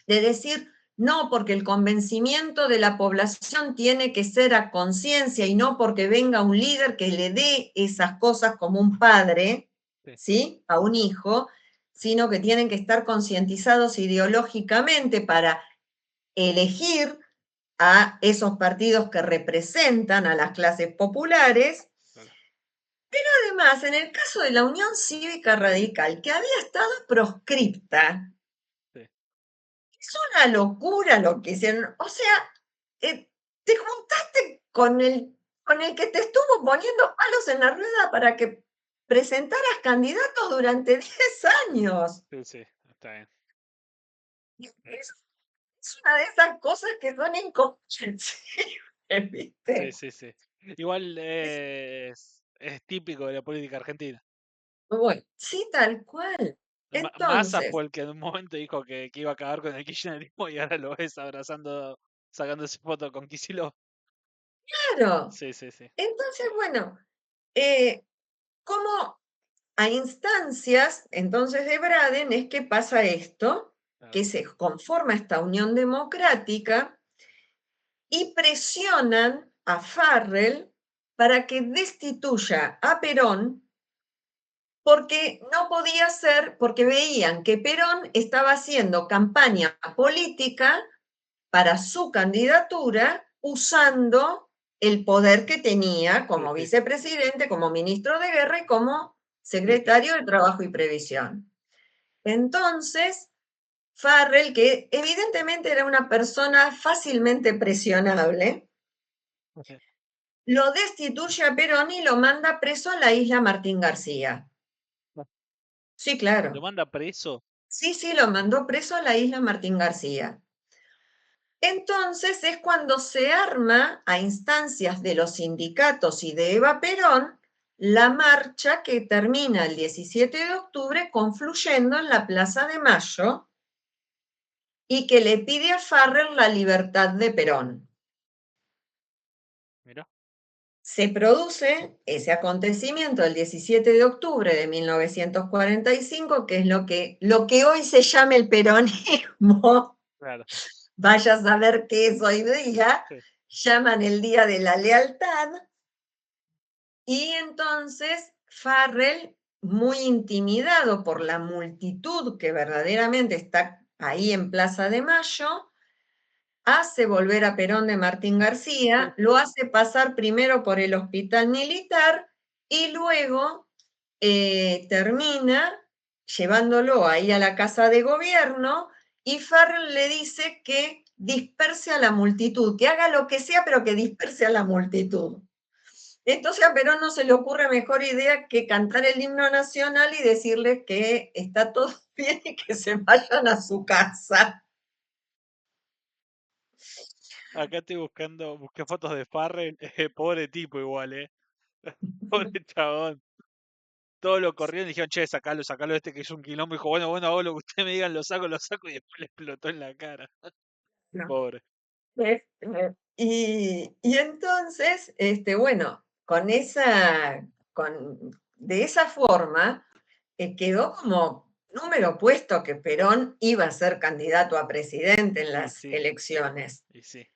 de decir, no, porque el convencimiento de la población tiene que ser a conciencia y no porque venga un líder que le dé esas cosas como un padre, Sí, ¿sí? A un hijo, sino que tienen que estar concientizados ideológicamente para elegir a esos partidos que representan a las clases populares. claro, Además, en el caso de la Unión Cívica Radical, que había estado proscripta, sí. es una locura lo que hicieron. O sea, te juntaste con el que te estuvo poniendo palos en la rueda para que presentaras candidatos durante 10 años. Sí, sí, está bien. Es, es una de esas cosas que son incomprensibles. Sí, ¿viste? sí, sí. Igual es típico de la política argentina. Bueno, sí, tal cual. Massa Entonces, fue el que en un momento dijo que iba a acabar con el kirchnerismo y ahora lo ves abrazando, sacándose foto con Kicillof. claro. Sí, sí, sí. Entonces, bueno, eh, como a instancias entonces de Braden es que pasa esto, Claro. que se conforma esta Unión Democrática y presionan a Farrell para que destituya a Perón porque no podía ser, porque veían que Perón estaba haciendo campaña política para su candidatura usando el poder que tenía Sí, como sí, vicepresidente, como ministro de guerra y como sí, sí. secretario de Trabajo y Previsión. Entonces, Farrell, que evidentemente era una persona fácilmente presionable, lo destituye a Perón y lo manda preso a la isla Martín García. Sí, Lo claro. manda preso. Sí, sí, lo mandó preso a la isla Martín García. Entonces es cuando se arma a instancias de los sindicatos y de Eva Perón la marcha que termina el 17 de octubre confluyendo en la Plaza de Mayo y que le pide a Farrell la libertad de Perón. Mira, Se produce ese acontecimiento el 17 de octubre de 1945, que es lo que hoy se llama el peronismo. claro. Vaya a saber qué es hoy día. Sí, Llaman el Día de la Lealtad. Y entonces Farrell, muy intimidado por la multitud que verdaderamente está ahí en Plaza de Mayo, hace volver a Perón de Martín García, lo hace pasar primero por el hospital militar y luego termina llevándolo ahí a la casa de gobierno y Farrell le dice que disperse a la multitud, que haga lo que sea, pero que disperse a la multitud. Entonces a Perón no se le ocurre mejor idea que cantar el himno nacional y decirle que está todo bien y que se vayan a su casa. acá estoy buscando, busqué fotos de Farrell, pobre tipo igual, pobre chabón. Todos lo corrieron y dijeron, che, sacalo, sacalo este que es un quilombo. Y dijo, bueno, bueno, hago lo que ustedes me digan, lo saco, y después le explotó en la cara. No. Pobre. Y entonces, bueno, de esa forma, quedó como número puesto que Perón iba a ser candidato a presidente en Y las sí, elecciones. y sí.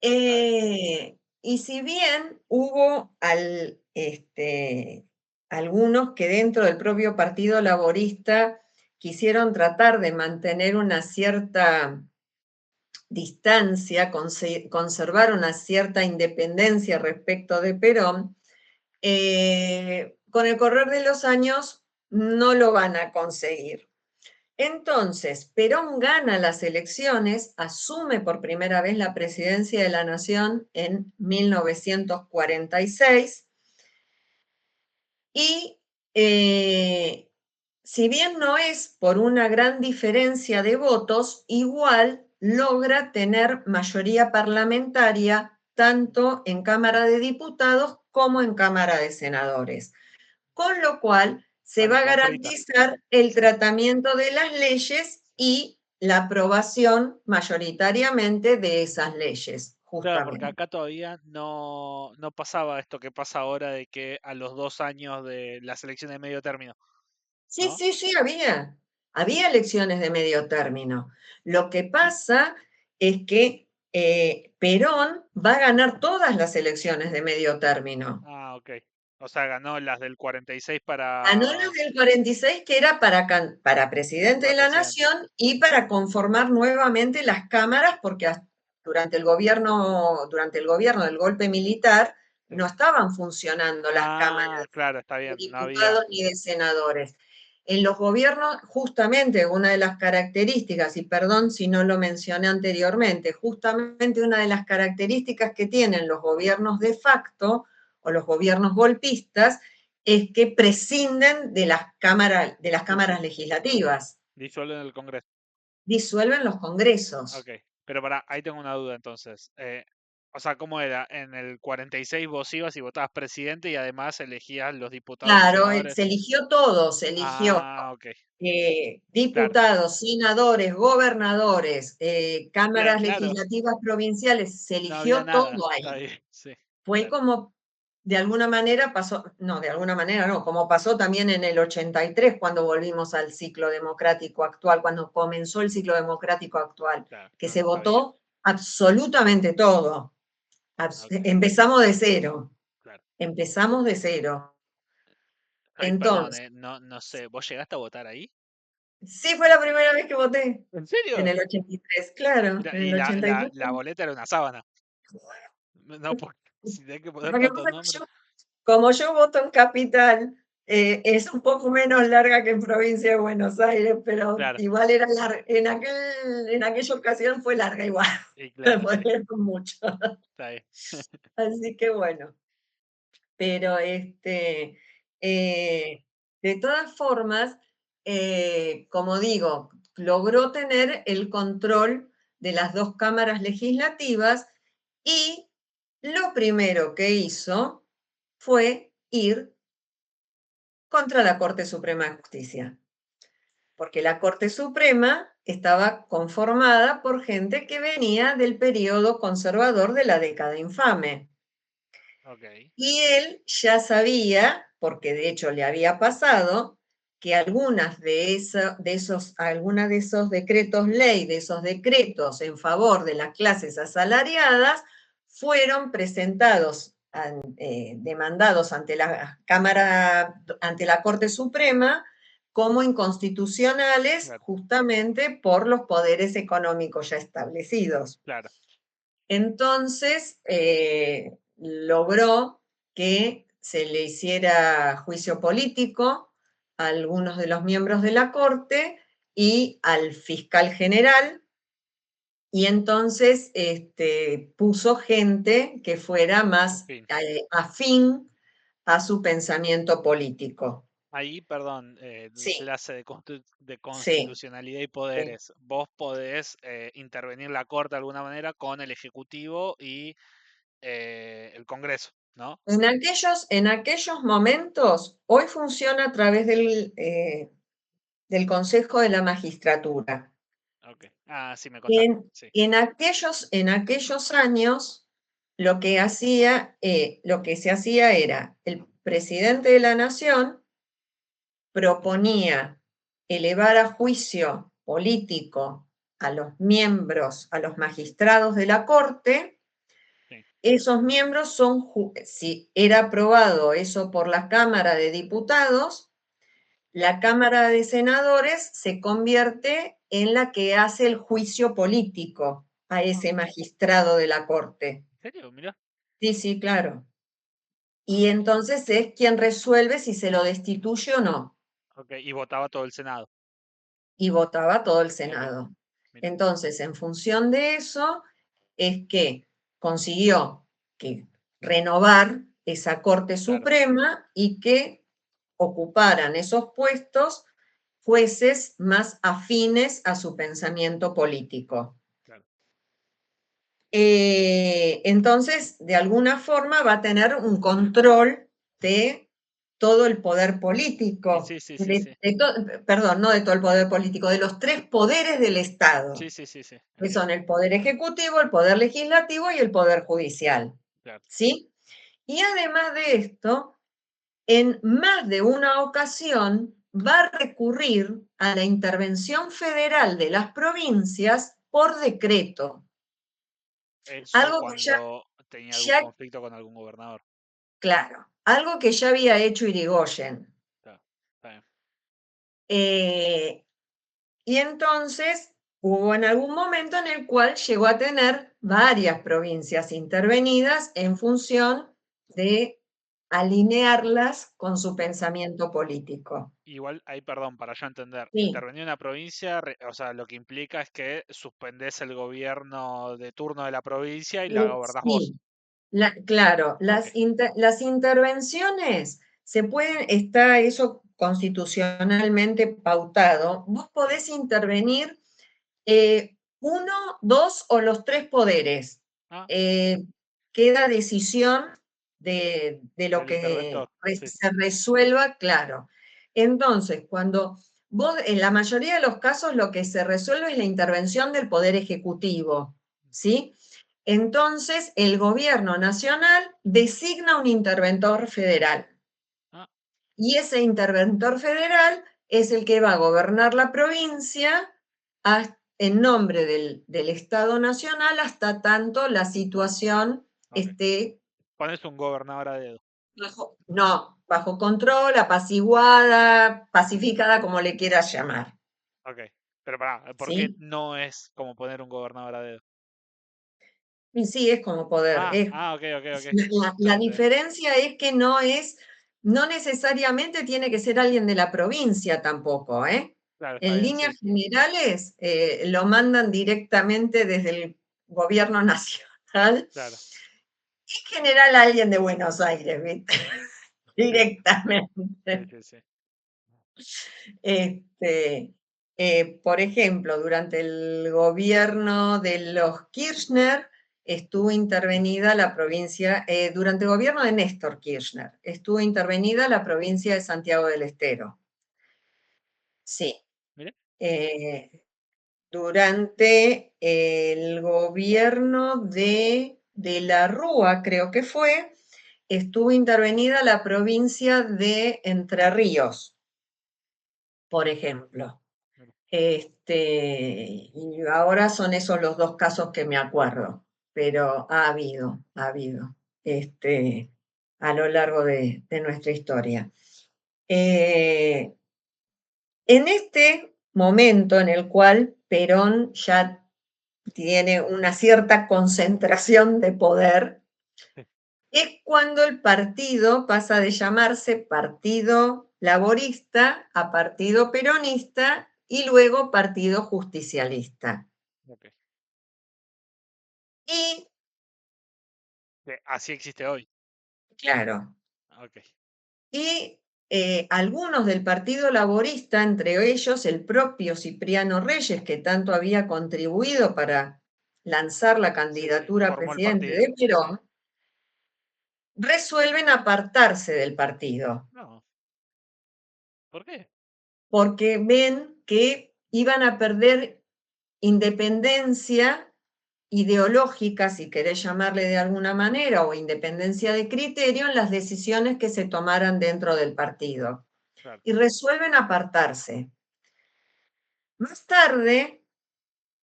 Ay, Y si bien hubo algunos que dentro del propio Partido Laborista quisieron tratar de mantener una cierta distancia, conservar una cierta independencia respecto de Perón, con el correr de los años no lo van a conseguir. Entonces, Perón gana las elecciones, asume por primera vez la presidencia de la Nación en 1946 y si bien no es por una gran diferencia de votos, igual logra tener mayoría parlamentaria tanto en Cámara de Diputados como en Cámara de Senadores, con lo cual se va sale a con frita. garantizar el tratamiento de las leyes y la aprobación mayoritariamente de esas leyes, Claro, porque justamente. acá todavía no pasaba esto que pasa ahora de que a los 2 años de la selección de medio término, Sí, ¿no? sí, sí, había elecciones de medio término. Lo que pasa es que Perón va a ganar todas las elecciones de medio término. Ah, ok. O sea, ganó las del 46 Ganó las para, del 46, que era para presidente de la presidente. nación y para conformar nuevamente las cámaras, porque durante el gobierno del golpe militar Sí. no estaban funcionando las cámaras Ah, claro, está de bien, no había. diputados ni de senadores. En los gobiernos, justamente una de las características, y perdón si no lo mencioné anteriormente, justamente una de las características que tienen los gobiernos de facto o los gobiernos golpistas es que prescinden de las Sí, sí. cámaras legislativas, Disuelven el Congreso. disuelven los congresos. Ok. Pero ahí tengo una duda entonces. O sea, ¿cómo era? En el 46 vos ibas y votabas presidente y además elegías los diputados y Claro, senadores. se eligió todo, se eligió Ah, ok. Claro. diputados, senadores, gobernadores, cámaras Claro. legislativas provinciales, se No había eligió nada. todo Está ahí. bien. Sí. Fue Claro. como, de alguna manera pasó, no, de alguna manera no, como pasó también en el 83 cuando volvimos al ciclo democrático actual, cuando comenzó el ciclo democrático actual, Claro. que No, se no sabía. votó absolutamente todo. Ok. Empezamos de cero, Claro. empezamos de cero. Ay, perdón, Entonces, no, no sé. ¿Vos llegaste a votar ahí? sí fue la primera vez que voté, ¿En en serio? el 83, claro, en Y el la 83. boleta era una sábana. No, porque si tenés que poner Lo que tantos pasa es que nombres. como yo voto en capital, es un poco menos larga que en provincia de Buenos Aires, pero Claro. igual era larga. En aquella ocasión fue larga igual, Y claro, sí. porque era mucho. Está bien. Así que bueno, pero de todas formas, como digo, logró tener el control de las dos cámaras legislativas y lo primero que hizo fue ir contra la Corte Suprema de Justicia, porque la Corte Suprema estaba conformada por gente que venía del periodo conservador de la década infame. Ok. Y él ya sabía, porque de hecho le había pasado, que algunas de esos decretos ley, de esos decretos en favor de las clases asalariadas, fueron presentados, demandados ante la Cámara, ante la Corte Suprema, como inconstitucionales Claro. justamente por los poderes económicos ya establecidos. Claro. Entonces, logró que se le hiciera juicio político a algunos de los miembros de la Corte y al fiscal general, y entonces puso gente que fuera En más fin. afín a su pensamiento político. Ahí, perdón, Sí, clase de sí. constitucionalidad y Sí. poderes. Vos podés intervenir la Corte de alguna manera con el Ejecutivo y el Congreso, ¿no? En aquellos momentos, hoy funciona a través del Consejo de la Magistratura. Ok. Ah, sí, me contaste. En, Sí. en aquellos años, lo que se hacía era, el presidente de la Nación proponía elevar a juicio político a los miembros, a los magistrados de la Corte. Sí. Esos miembros son, si era aprobado eso por la Cámara de Diputados, la Cámara de Senadores se convierte en la que hace el juicio político a Ah, ese magistrado de la Corte. ¿en serio? Mirá. Sí, sí, claro. Y Ok. entonces es quien resuelve si se lo destituye o no. Ok. Y votaba todo el Senado. Y votaba todo el Ok. Senado. Mira. Entonces, en función de eso, es que consiguió que renovar esa Corte Claro. Suprema y que ocuparan esos puestos jueces más afines a su pensamiento político. Claro. Entonces, de alguna forma va a tener un control de todo el poder Y político, sí, sí, sí, sí. perdón, no de todo el poder político, de los tres poderes del Sí, Estado, sí, sí, sí. que Entiendo. son el poder ejecutivo, el poder legislativo y el poder judicial. Claro. ¿Sí? Y además de esto, en más de una ocasión va a recurrir a la intervención federal de las provincias por decreto, Eso algo que cuando tenía algún ya conflicto con algún gobernador. claro, algo que ya había hecho Irigoyen. Claro. Está bien. Eh, y entonces hubo en algún momento en el cual llegó a tener varias provincias intervenidas en función de alinearlas con su Claro. pensamiento político. Igual, ahí, perdón, para yo entender, Sí, intervenir en una provincia, o sea, lo que implica es que suspendés el gobierno de turno de la provincia y la gobernás vos. sí, claro, Ok. las intervenciones se pueden, está eso constitucionalmente pautado. Vos Sí. podés intervenir uno, dos o los tres poderes. Ah, Eh, queda decisión de lo Del que interventor, sí. se resuelva, claro. Entonces, cuando vos, en la mayoría de los casos, lo que se resuelve es la intervención del Poder Ejecutivo, ¿sí? Entonces, el gobierno nacional designa un interventor federal Ah, y ese interventor federal es el que va a gobernar la provincia en nombre del Estado Nacional hasta tanto la situación ok. esté Pones un gobernador a dedo. no, bajo control, apaciguada, pacificada, como le quieras llamar. Ok. Pero pará, ¿por qué ¿Sí? no es como poner un gobernador a dedo? Y sí, es como poder. Ok, ok, ok. Está La bien, está bien. diferencia es que no necesariamente tiene que ser alguien de la provincia tampoco, ¿eh? Claro, está En bien, sí. líneas generales, lo mandan directamente desde el gobierno nacional. Claro. En general, alguien de Buenos Aires, ¿viste? Sí, sí, Directamente. sí, sí. Este, por ejemplo, durante el gobierno de los Kirchner estuvo intervenida la provincia, durante el gobierno de Néstor Kirchner, estuvo intervenida la provincia de Santiago del Estero. Sí. Mire. Eh, Durante el gobierno de la Rúa, creo que fue, estuvo intervenida la provincia de Entre Ríos, por ejemplo. Mire. Y ahora son esos los dos casos que me acuerdo, pero ha habido, este, a lo largo de nuestra historia. Eh, en este momento en el cual Perón ya tiene una cierta concentración de poder, Sí. es cuando el partido pasa de llamarse Partido Laborista a Partido Peronista y luego Partido Justicialista. Ok. Y, Sí, así existe hoy. claro, Ok. y algunos del Partido Laborista, entre ellos el propio Cipriano Reyes, que tanto había contribuido para lanzar la Sí, sí. candidatura a Formó el presidente partido. de Sí, sí. Perón, resuelven apartarse del partido, No. ¿Por qué? porque ven que iban a perder independencia ideológica, si querés llamarle de alguna manera, o independencia de criterio en las decisiones que se tomaran dentro del partido. Claro. Y resuelven apartarse. Más tarde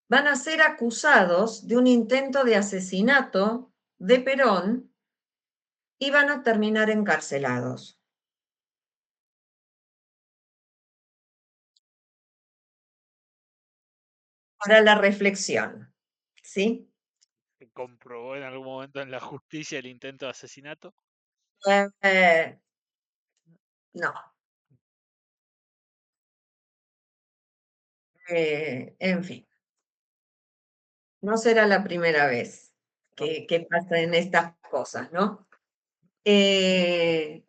van a ser acusados de un intento de asesinato de Perón y van a terminar encarcelados. Para la reflexión, ¿sí? ¿Se comprobó en algún momento en la justicia el intento de asesinato? Eh, no, en fin, no será la primera vez No. que pasa en estas cosas, ¿no? Eh,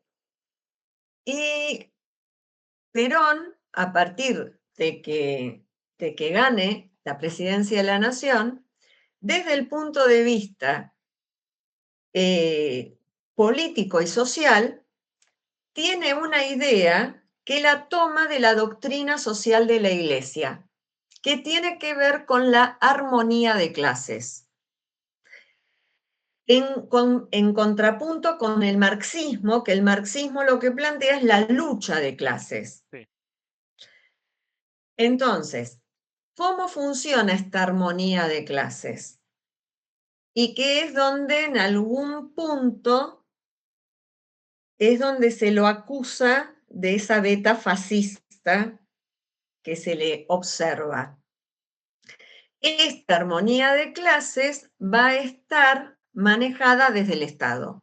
y Perón, a partir de que gane la presidencia de la nación, desde el punto de vista político y social, tiene una idea que la toma de la doctrina social de la Iglesia, que tiene que ver con la armonía de clases, en contrapunto con el marxismo, que el marxismo lo que plantea es la lucha de clases. Sí. Entonces, ¿cómo funciona esta armonía de clases? Y que es donde en algún punto es donde se lo acusa de esa beta fascista que se le observa. Esta armonía de clases va a estar manejada desde el Estado.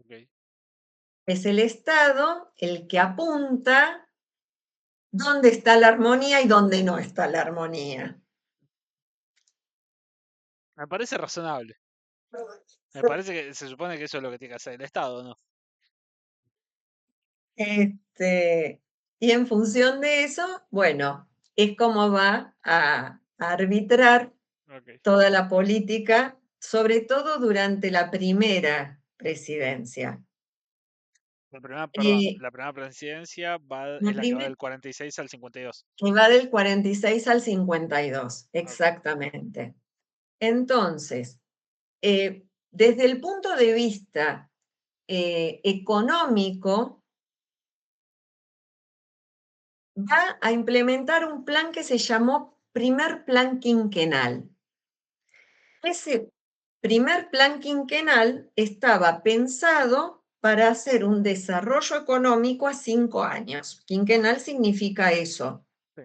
Ok. Es el Estado el que apunta dónde está la armonía y dónde no está la armonía. Me parece razonable. Me parece que se supone que eso es lo que tiene que hacer el Estado, ¿no? Y en función de eso, bueno, es como va a arbitrar Ok. toda la política sobre todo durante la primera presidencia. Perdón, Eh, la primera presidencia la es la que va primer- del 46 al 52. que va del 46 al 52, Ok, exactamente. Entonces, desde el punto de vista económico, va a implementar un plan que se llamó Primer Plan Quinquenal. Ese primer plan quinquenal estaba pensado para hacer un desarrollo económico a 5 años. Quinquenal significa eso. sí,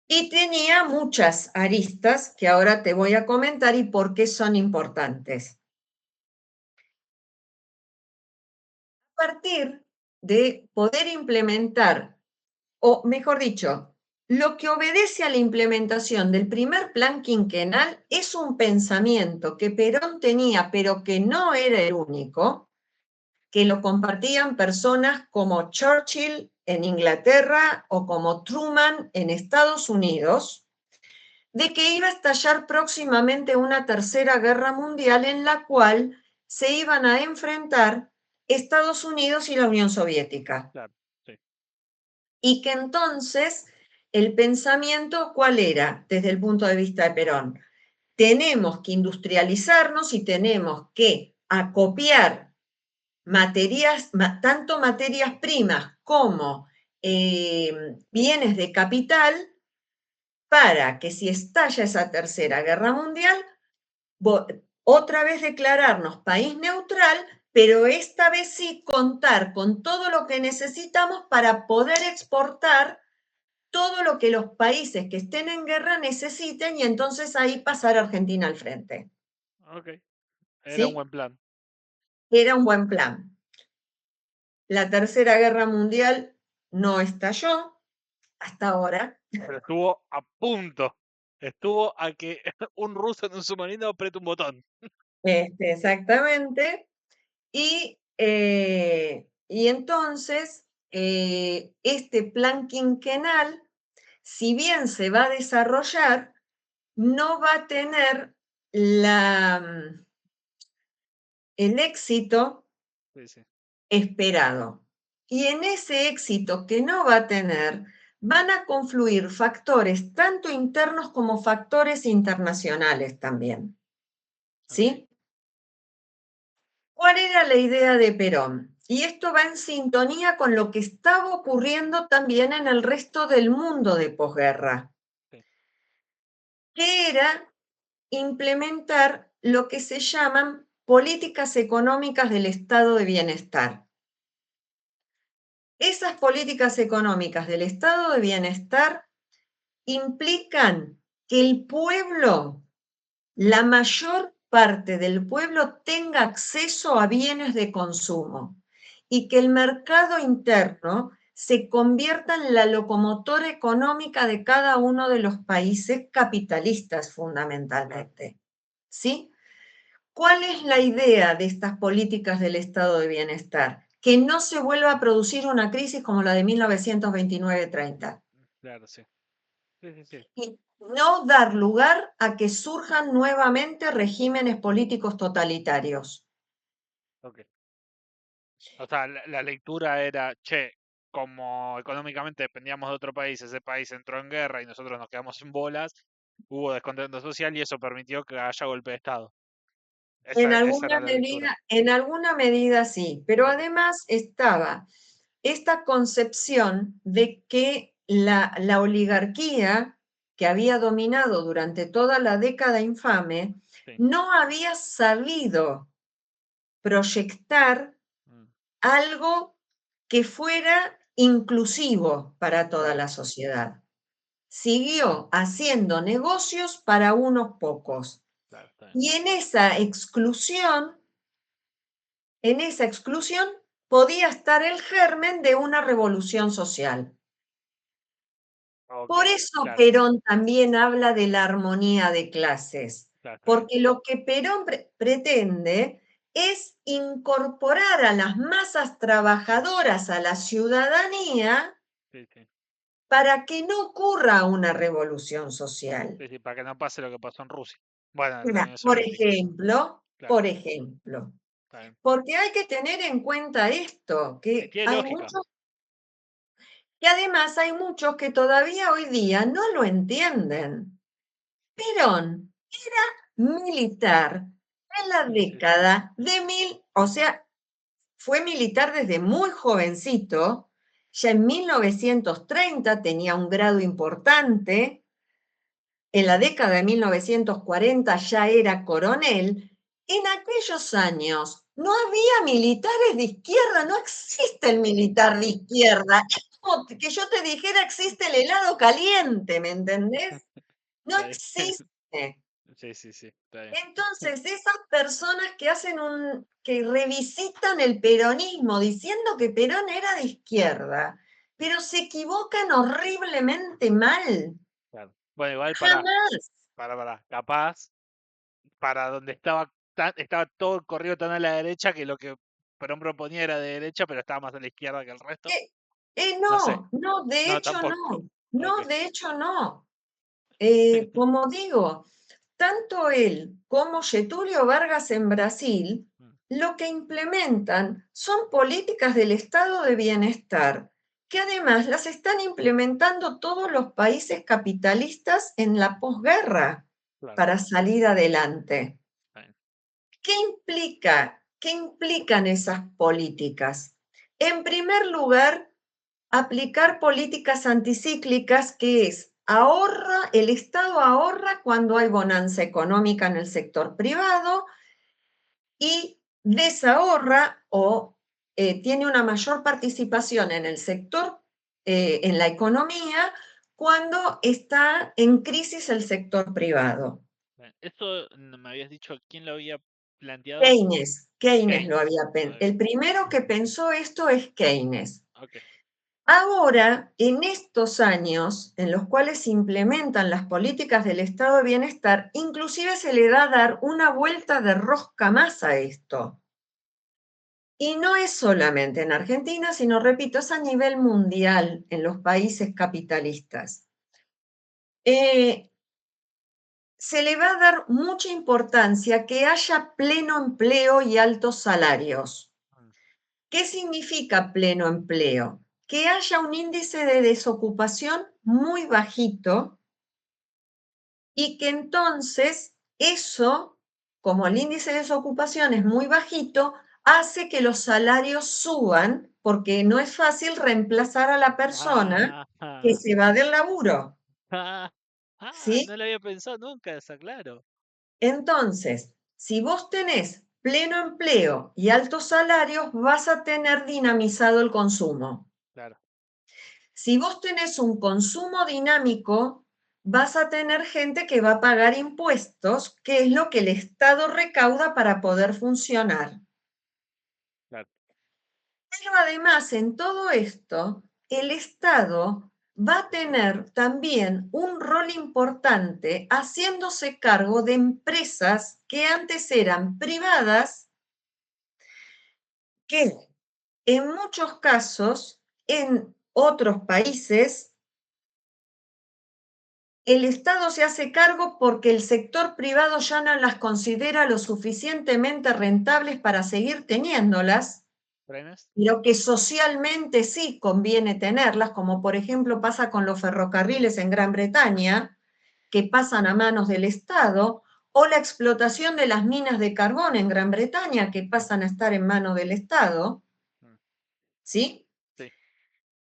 Y tenía muchas aristas que ahora te voy a comentar y por qué son importantes. A partir de poder implementar, o mejor dicho, lo que obedece a la implementación del primer plan quinquenal es un pensamiento que Perón tenía, pero que no era el único, que lo compartían personas como Churchill en Inglaterra o como Truman en Estados Unidos, de que iba a estallar próximamente una tercera guerra mundial en la cual se iban a enfrentar Estados Unidos y la Unión Soviética. claro, sí, Y que entonces el pensamiento, ¿cuál era desde el punto de vista de Perón? Tenemos que industrializarnos y tenemos que acopiar materias, tanto materias primas como bienes de capital, para que si estalla esa tercera guerra mundial, otra vez declararnos país neutral, pero esta vez sí contar con todo lo que necesitamos para poder exportar todo lo que los países que estén en guerra necesiten y entonces ahí pasar a Argentina al frente. ok. Era un ¿Sí? buen plan, Era un buen plan. La Tercera Guerra Mundial no estalló hasta ahora. pero estuvo a punto. Estuvo a que un ruso en un submarino apriete un botón. Exactamente. Y entonces, este plan quinquenal, si bien se va a desarrollar, no va a tener el éxito Sí, sí, esperado. Y en ese éxito que no va a tener, van a confluir factores tanto internos como factores internacionales también. ok, ¿Sí? ¿Cuál era la idea de Perón? Y esto va en sintonía con lo que estaba ocurriendo también en el resto del mundo de posguerra, sí, que era implementar lo que se llaman políticas económicas del estado de bienestar. Esas políticas económicas del estado de bienestar implican que el pueblo, la mayor parte del pueblo tenga acceso a bienes de consumo y que el mercado interno se convierta en la locomotora económica de cada uno de los países capitalistas claro. fundamentalmente. ¿Sí? ¿Cuál es la idea de estas políticas del estado de bienestar? Que no se vuelva a producir una crisis como la de 1929-30 Claro, sí. Sí, sí, sí. y no dar lugar a que surjan nuevamente regímenes políticos totalitarios. Ok. O sea, la lectura era, che, como económicamente dependíamos de otro país, ese país entró en guerra y nosotros nos quedamos sin bolas, hubo descontento social y eso permitió que haya golpe de Estado. Esa era la lectura. En alguna medida sí, pero Ok, además estaba esta concepción de que la oligarquía que había dominado durante toda la década infame sí. no había sabido proyectar Mm, algo que fuera inclusivo para toda claro, la sociedad. Siguió haciendo negocios para unos pocos. claro, está bien. Y en esa exclusión podía estar el germen de una revolución social. Ok, Por eso claro, Perón también habla de la armonía de clases, claro, está bien. porque lo que Perón pretende es incorporar a las masas trabajadoras a la ciudadanía Sí, sí. para que no ocurra una revolución social. Sí, sí, para que no pase lo que pasó en Rusia. Bueno, en la Mira, Unión Soviética, claro, por ejemplo, está bien. porque hay que tener en cuenta esto, Y que tiene hay lógica. muchos, que además hay muchos que todavía hoy día no lo entienden. Perón militar en la Sí, sí, sí. década de o sea, fue militar desde muy jovencito, ya en 1930 tenía un grado importante, en la década de 1940 ya era coronel. En aquellos años no había militares de izquierda, no existe el militar de izquierda. Es como que yo te dijera existe el helado caliente, ¿me entendés? No Está bien. existe. Sí, sí, sí, está bien. Entonces, esas personas que que revisitan el peronismo diciendo que Perón era de izquierda, pero se equivocan horriblemente mal. Claro. Bueno, igual Jamás. para. Capaz, para donde estaba todo el corrido tan a la derecha que lo que Perón proponía era de derecha, pero estaba más a la izquierda que el resto. No sé. No, de No, hecho tampoco. no. Ok. No, de hecho no. Como digo, tanto él como Getúlio Vargas en Brasil, Mm, lo que implementan son políticas del estado de bienestar, que además las están implementando todos los países capitalistas en la posguerra claro, para salir adelante. está bien. ¿Qué implica? ¿Qué implican esas políticas? En primer lugar, aplicar políticas anticíclicas, que es el Estado ahorra cuando hay bonanza económica en el sector privado y desahorra o tiene una mayor participación en el sector, en la economía, cuando está en crisis el sector privado. Bien. Esto me habías dicho quién lo había planteado. Keynes lo Keynes. había pensado. Ok. El primero que pensó esto es Keynes. Ok. Ahora, en estos años en los cuales se implementan las políticas del estado de bienestar, inclusive se le da a dar una vuelta de rosca más a esto. Y no es solamente en Argentina, sino, repito, es a nivel mundial en los países capitalistas. Eh, Se le va a dar mucha importancia que haya pleno empleo y altos salarios. Mm, ¿Qué significa pleno empleo? Que haya un índice de desocupación muy bajito y que entonces eso, como el índice de desocupación es muy bajito, hace que los salarios suban porque no es fácil reemplazar a la persona Ah, que ah, se va del laburo, ah, no ¿sí? lo había pensado nunca, esa, claro. Entonces, si vos tenés pleno empleo y altos salarios, vas a tener dinamizado el consumo. Claro, Si vos tenés un consumo dinámico, vas a tener gente que va a pagar impuestos, que es lo que el Estado recauda para poder funcionar. claro. Pero además, en todo esto, el Estado va a tener también un rol importante haciéndose cargo de empresas que antes eran privadas, que en muchos casos, en otros países, el Estado se hace cargo porque el sector privado ya no las considera lo suficientemente rentables para seguir teniéndolas, ¿Trenes? pero que socialmente sí conviene tenerlas, como por ejemplo pasa con los ferrocarriles en Gran Bretaña, que pasan a manos del Estado, o la explotación de las minas de carbón en Gran Bretaña, que pasan a estar en manos del Estado, Mm, ¿sí? sí,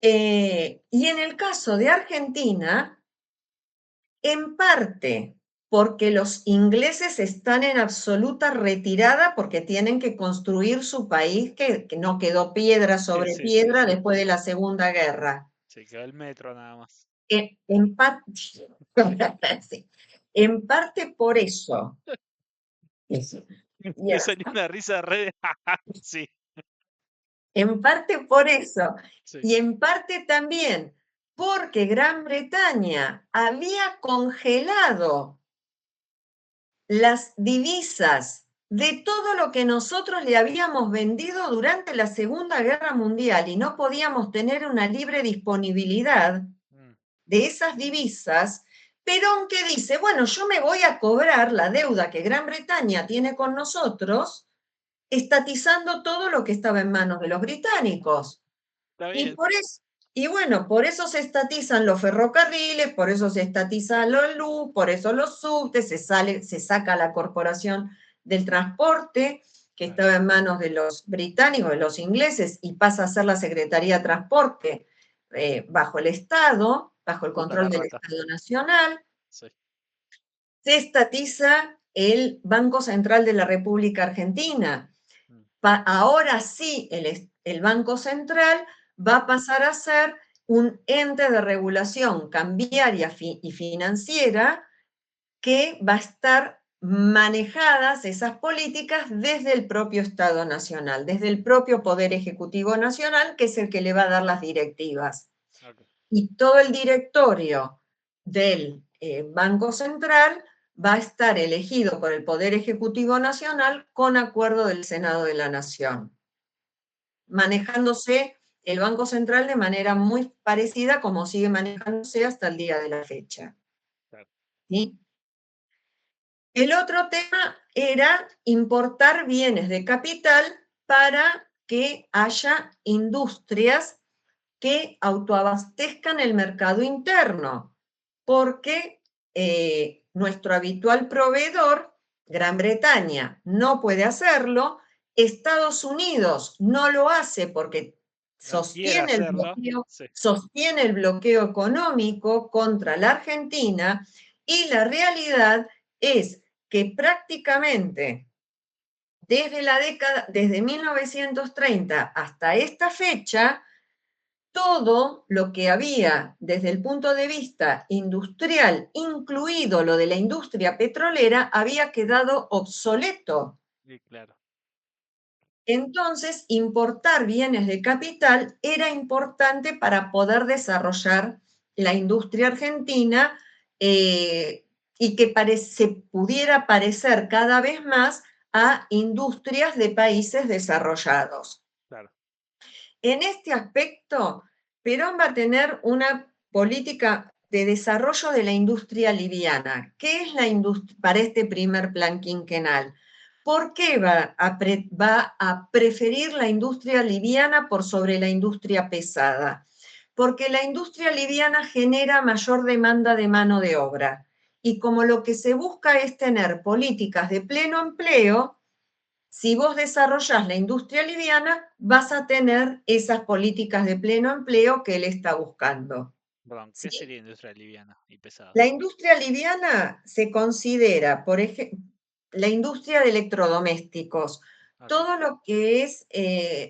Y en el caso de Argentina, en parte porque los ingleses están en absoluta retirada porque tienen que construir su país que no quedó piedra sí, sobre sí, sí, piedra sí. después de la Segunda Guerra. Sí, quedó el metro nada más. En parte, sí, en parte por eso. Eso. Te Yes. salió una risa re. Sí, En parte por eso. sí. Y en parte también porque Gran Bretaña había congelado las divisas de todo lo que nosotros le habíamos vendido durante la Segunda Guerra Mundial y no podíamos tener una libre disponibilidad Mm, de esas divisas, Perón que dice, bueno, yo me voy a cobrar la deuda que Gran Bretaña tiene con nosotros, estatizando todo lo que estaba en manos de los británicos. Está Y bien. por eso, y bueno, por eso se estatizan los ferrocarriles, por eso se estatizan los luz, por eso los subtes, se saca la corporación del transporte, que Claro. estaba en manos de los británicos, de los ingleses, y pasa a ser la Secretaría de Transporte bajo el Estado, bajo el Puta la control del rata. Estado Nacional. Sí. Se estatiza el Banco Central de la República Argentina. Mm. Ahora sí, el Banco Central va a pasar a ser un ente de regulación cambiaria y financiera que va a estar manejadas esas políticas desde el propio Estado Nacional, desde el propio Poder Ejecutivo Nacional, que es el que le va a dar las directivas. Ok. Y todo el directorio del Banco Central va a estar elegido por el Poder Ejecutivo Nacional con acuerdo del Senado de la Nación, manejándose el Banco Central de manera muy parecida como sigue manejándose hasta el día de la fecha. Claro. ¿Sí? El otro tema era importar bienes de capital para que haya industrias que autoabastezcan el mercado interno, porque nuestro habitual proveedor, Gran Bretaña, no puede hacerlo, Estados Unidos no lo hace porque No quiere hacerlo. Sí. sostiene el bloqueo económico contra la Argentina, y la realidad es que prácticamente desde 1930 hasta esta fecha, todo lo que había desde el punto de vista industrial, incluido lo de la industria petrolera, había quedado obsoleto. Sí, claro. Entonces, importar bienes de capital era importante para poder desarrollar la industria argentina y que se pudiera parecer cada vez más a industrias de países desarrollados. Claro. En este aspecto, Perón va a tener una política de desarrollo de la industria liviana. ¿Qué es la industria para este primer plan quinquenal? ¿Por qué va a preferir la industria liviana por sobre la industria pesada? Porque la industria liviana genera mayor demanda de mano de obra. Y como lo que se busca es tener políticas de pleno empleo, si vos desarrollás la industria liviana, vas a tener esas políticas de pleno empleo que él está buscando. Perdón, ¿qué ¿Sí? sería industria liviana y pesada? La industria liviana se considera, por ejemplo, la industria de electrodomésticos, Ok. todo lo que es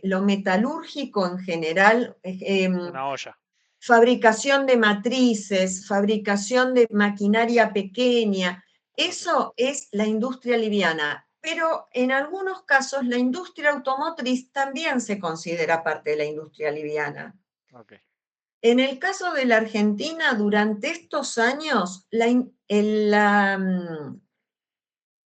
lo metalúrgico en general, Una olla. fabricación de matrices, fabricación de maquinaria pequeña, Ok. eso es la industria liviana. Pero en algunos casos la industria automotriz también se considera parte de la industria liviana. Ok. En el caso de la Argentina, durante estos años,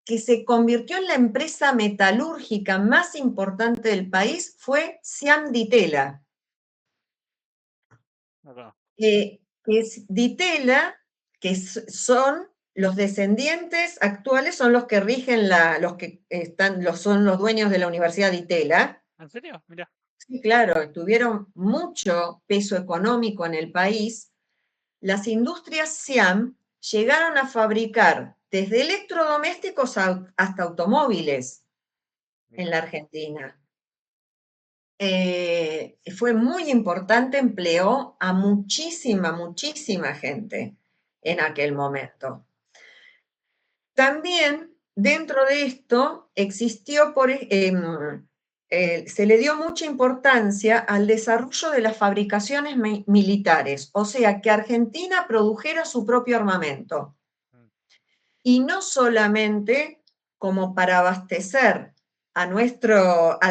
que se convirtió en la empresa metalúrgica más importante del país fue Siam Ditela. No. Que es Ditela, que son los descendientes actuales, son los que rigen los que son los dueños de la Universidad Ditela. ¿En serio? Mira. Sí, claro, tuvieron mucho peso económico en el país. Las industrias Siam llegaron a fabricar desde electrodomésticos hasta automóviles en Mira. la Argentina. Fue muy importante, empleó a muchísima gente en aquel momento. También dentro de esto existió, se le dio mucha importancia al desarrollo de las fabricaciones militares, o sea, que Argentina produjera su propio armamento. Mm. Y no solamente como para abastecer a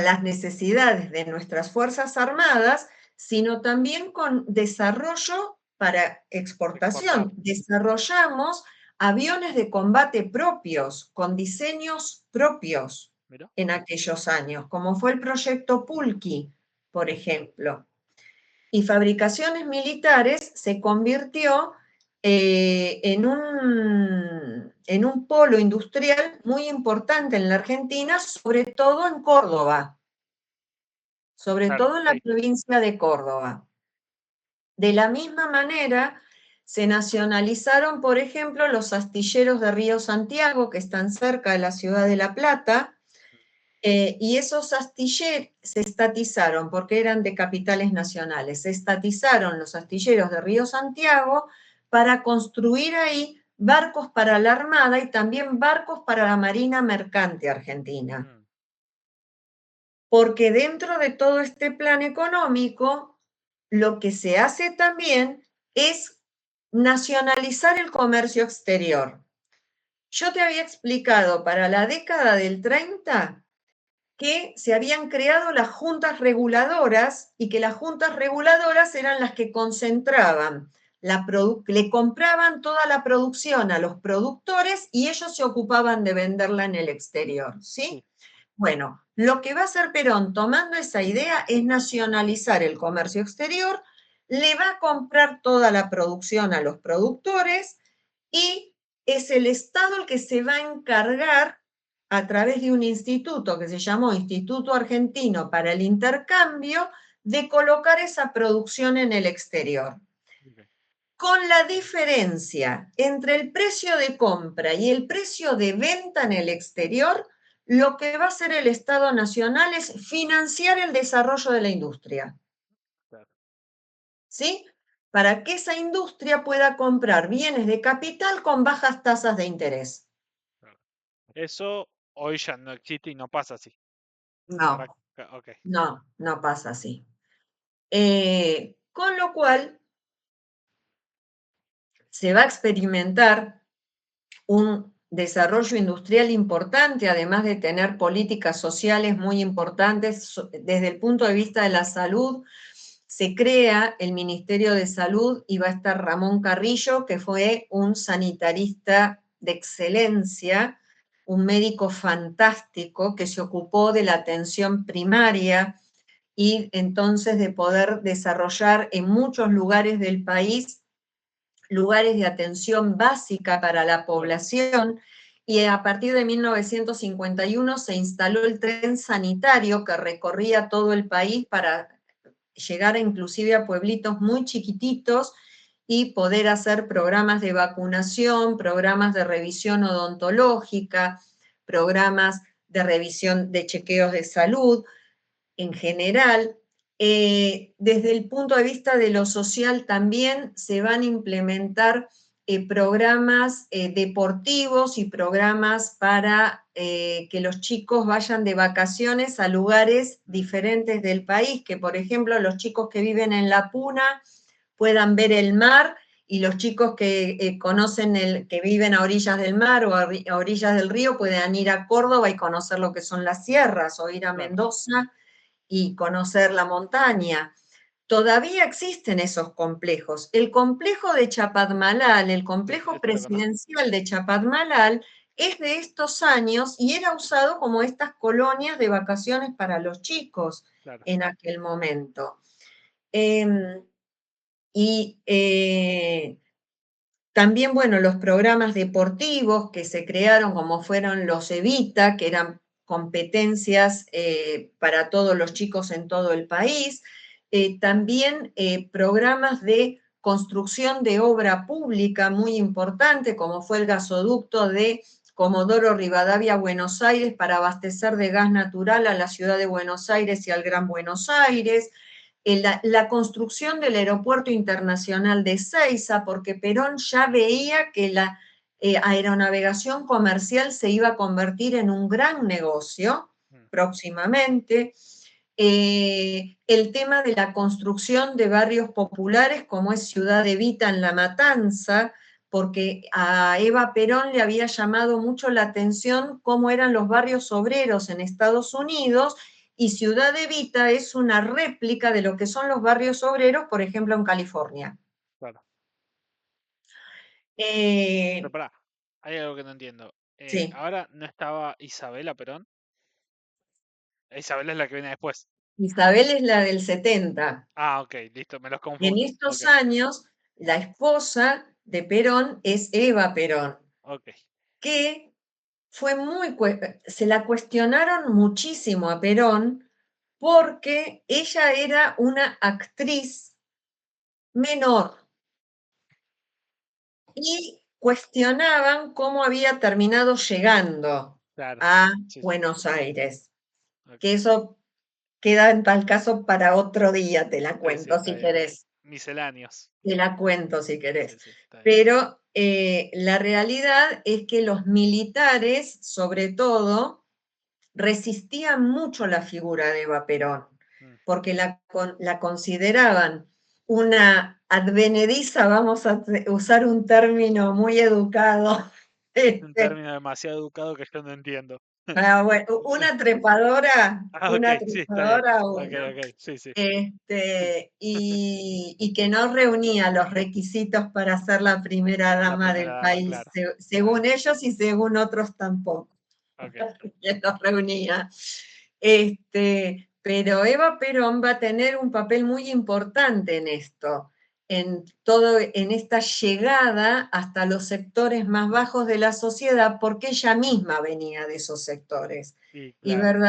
las necesidades de nuestras Fuerzas Armadas, sino también con desarrollo para Exportar. exportación. Desarrollamos aviones de combate propios, con diseños propios Mira. en aquellos años, como fue el proyecto Pulqui, por ejemplo. Y fabricaciones militares se convirtió en un polo industrial muy importante en la Argentina, sobre todo en Córdoba, sobre Claro, todo en la sí. provincia de Córdoba. De la misma manera, se nacionalizaron, por ejemplo, los astilleros de Río Santiago, que están cerca de la ciudad de La Plata, y esos astilleros se estatizaron porque eran de capitales nacionales. Se estatizaron los astilleros de Río Santiago para construir ahí barcos para la Armada y también barcos para la Marina Mercante Argentina. Mm, Porque dentro de todo este plan económico, lo que se hace también es nacionalizar el comercio exterior. Yo te había explicado para la década del 30 que se habían creado las juntas reguladoras y que las juntas reguladoras eran las que concentraban, le compraban toda la producción a los productores y ellos se ocupaban de venderla en el exterior, sí, ¿sí? Bueno, lo que va a hacer Perón tomando esa idea es nacionalizar el comercio exterior, le va a comprar toda la producción a los productores y es el Estado el que se va a encargar a través de un instituto que se llamó Instituto Argentino para el Intercambio de colocar esa producción en el exterior. ok, Con la diferencia entre el precio de compra y el precio de venta en el exterior, lo que va a hacer el Estado Nacional es financiar el desarrollo de la industria, claro, ¿sí? Para que esa industria pueda comprar bienes de capital con bajas tasas de interés. claro. Eso hoy ya no existe y no pasa así. Para, No, ok, no, no pasa así. Con lo cual, se va a experimentar un desarrollo industrial importante, además de tener políticas sociales muy importantes desde el punto de vista de la salud. Se crea el Ministerio de Salud y va a estar Ramón Carrillo, que fue un sanitarista de excelencia, un médico fantástico que se ocupó de la atención primaria y entonces de poder desarrollar en muchos lugares del país lugares de atención básica para la claro, población y a partir de 1951 se instaló el tren sanitario que recorría todo el país para llegar inclusive a pueblitos muy chiquititos y poder hacer programas de vacunación, programas de revisión odontológica, programas de revisión de chequeos de salud en general. Desde el punto de vista de lo social también se van a implementar programas deportivos y programas para que los chicos vayan de vacaciones a lugares mm, diferentes del país, que por ejemplo los chicos que viven en La Puna puedan ver el mar y los chicos que que viven a orillas del mar o a orillas del río puedan ir a Córdoba y conocer lo que son las sierras o ir a claro. Mendoza y conocer la montaña. Todavía existen esos complejos. El complejo de Chapadmalal, el Sí, complejo ese lo conozco. presidencial de Chapadmalal, es de estos años y era usado como estas colonias de vacaciones para los chicos Claro, en aquel momento. Eh, y también, bueno, los programas deportivos que se crearon, como fueron los Evita, que eran competencias para todos los chicos en todo el país. También programas de construcción de obra pública muy importante, como fue el gasoducto de Comodoro Rivadavia, Buenos Aires, para abastecer de gas natural a la ciudad de Buenos Aires y al Gran Buenos Aires la construcción del aeropuerto internacional de Ezeiza, porque Perón ya veía que la aeronavegación comercial se iba a convertir en un gran negocio mm, próximamente. El tema de la construcción de barrios populares, como es Ciudad Evita en La Matanza, porque a Eva Perón le había llamado mucho la atención cómo eran los barrios obreros en Estados Unidos y Ciudad Evita es una réplica de lo que son los barrios obreros, por ejemplo, en California. claro. Pero Eh, pará, hay algo que no entiendo. sí, Ahora no estaba Isabela Perón. Isabela es la que viene después. Isabel es la del 70. Ah, ok, listo, me los En confundo. Ok, estos años, la esposa de Perón es Eva Perón, Ok, que fue se la cuestionaron muchísimo a Perón porque ella era una actriz menor y cuestionaban cómo había terminado llegando claro. a Sí, sí. Buenos Aires, Ok. que eso queda en tal caso para otro día, te la Sí, sí, cuento está si bien. querés, Misceláneos. te la cuento si Sí, querés. sí, está bien. Pero la realidad es que los militares, sobre todo, resistían mucho la figura de Eva Perón, Mm. porque la consideraban una advenediza, vamos a usar un término muy educado, Un este, término demasiado educado que yo no entiendo. bueno, Ah, ok, una sí, está bien. trepadora Ok, uno, ok, sí, sí. y que no reunía los requisitos para ser la primera La dama primera del dama, país, claro. Está bien. según ellos y según otros tampoco. Ok, Que los reunía. Pero Eva Perón va a tener un papel muy importante en esto, en esta llegada hasta los sectores más bajos de la sociedad, porque ella misma venía de esos sectores. y Y claro.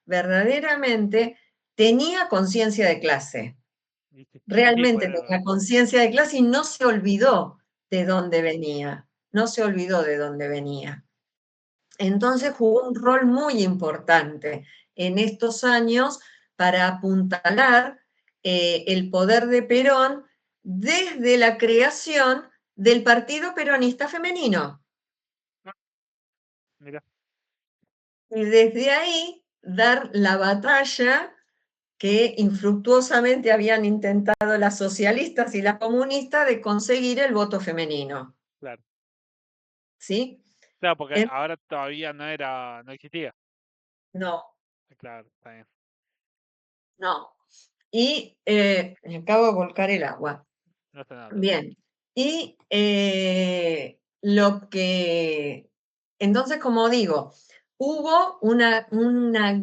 verdaderamente tenía conciencia de clase, Y realmente bueno, tenía conciencia de clase y no se olvidó de dónde venía, no se olvidó de dónde venía. Entonces ok, jugó un rol muy importante en estos años para apuntalar el poder de Perón desde la creación del Partido Peronista Femenino. mira, Y desde ahí dar la batalla que infructuosamente habían intentado las socialistas y las comunistas de conseguir el voto femenino. claro. ¿Sí? Claro, porque En- ahora todavía no era, no existía. no, Claro, está bien. no. Y me acabo de volcar el agua. No está nada, tranquilo. Bien, y entonces, como digo, hubo una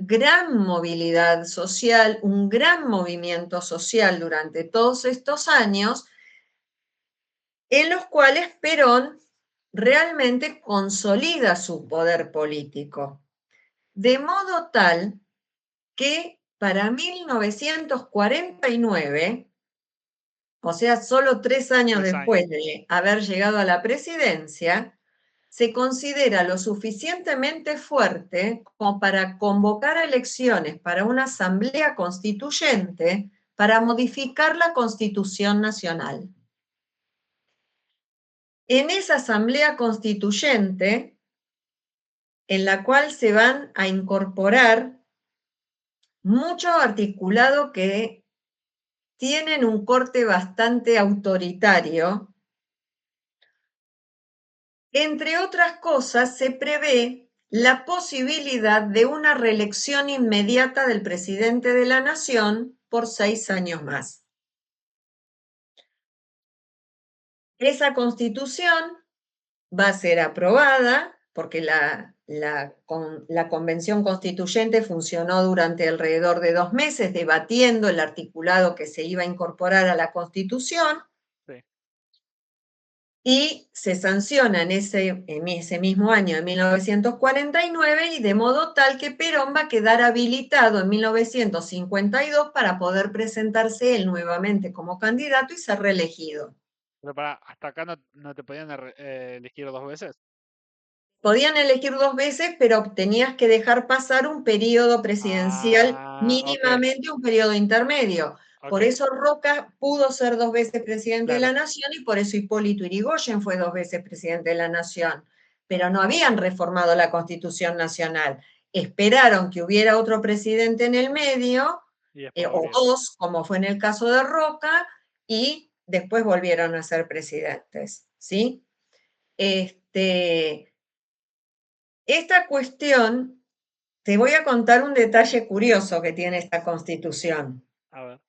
gran movilidad social, un gran movimiento social durante todos estos años, en los cuales Perón realmente consolida su poder político, de modo tal que para 1949, o sea, solo 3 años 3 años. después de haber llegado a la presidencia, se considera lo suficientemente fuerte como para convocar elecciones para una asamblea constituyente para modificar la Constitución Nacional. En esa asamblea constituyente, en la cual se van a incorporar mucho articulado que tienen un corte bastante autoritario. Entre otras cosas, se prevé la posibilidad de una reelección inmediata del presidente de la Nación por 6 años más. Esa constitución va a ser aprobada porque la convención constituyente funcionó durante alrededor de 2 meses debatiendo el articulado que se iba a incorporar a la constitución. Sí. Y se sanciona en ese mismo año de 1949 y de modo tal que Perón va a quedar habilitado en 1952 para poder presentarse él nuevamente como candidato y ser reelegido. Pero para, hasta acá no, no te podían elegir 2 veces. Podían elegir 2 veces, pero tenías que dejar pasar un periodo presidencial, Ah, ok, mínimamente un periodo intermedio. ok, Por eso Roca pudo ser 2 veces presidente de claro. la Nación y por eso Hipólito Yrigoyen fue 2 veces presidente de la Nación. Pero no habían reformado la Constitución Nacional. Esperaron que hubiera otro presidente en el medio, Y después o volvieron. dos, como fue en el caso de Roca, y después volvieron a ser presidentes. ¿Sí? Este, esta cuestión, te voy a contar un detalle curioso que tiene esta constitución, A ver,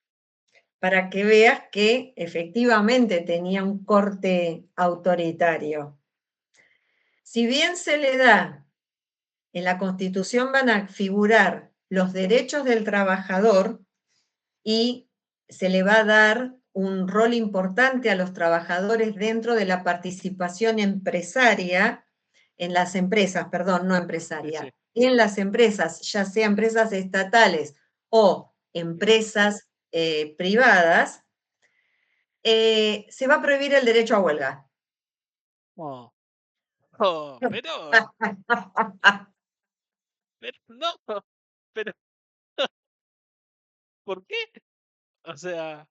para que veas que efectivamente tenía un corte autoritario. Si bien se le da, en la constitución van a figurar los derechos del trabajador y se le va a dar un rol importante a los trabajadores dentro de la participación empresaria, en las empresas, perdón, no Sí, sí, empresaria, en las empresas, ya sea empresas estatales o privado. empresas privadas, se va a prohibir el derecho a huelga. Oh, oh, pero no, pero ¿por qué? O sea,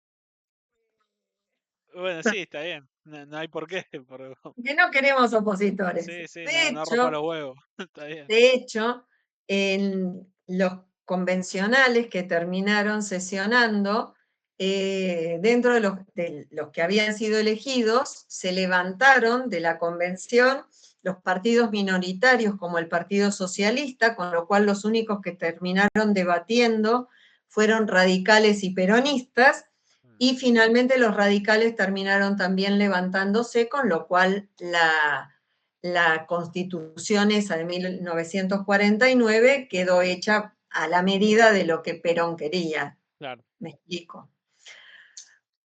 bueno, sí, está bien. No, no hay por qué. Que no queremos opositores. Sí, sí, De no, no rompa hecho, los huevos. Está bien. De hecho, en los convencionales que terminaron sesionando, dentro de los que habían sido elegidos, se levantaron de la convención los partidos minoritarios como el Partido Socialista, con lo cual los únicos que terminaron debatiendo fueron radicales y peronistas, Mm, y finalmente los radicales terminaron también levantándose, con lo cual la constitución esa de 1949 quedó hecha a la medida de lo que Perón quería. claro. Me explico.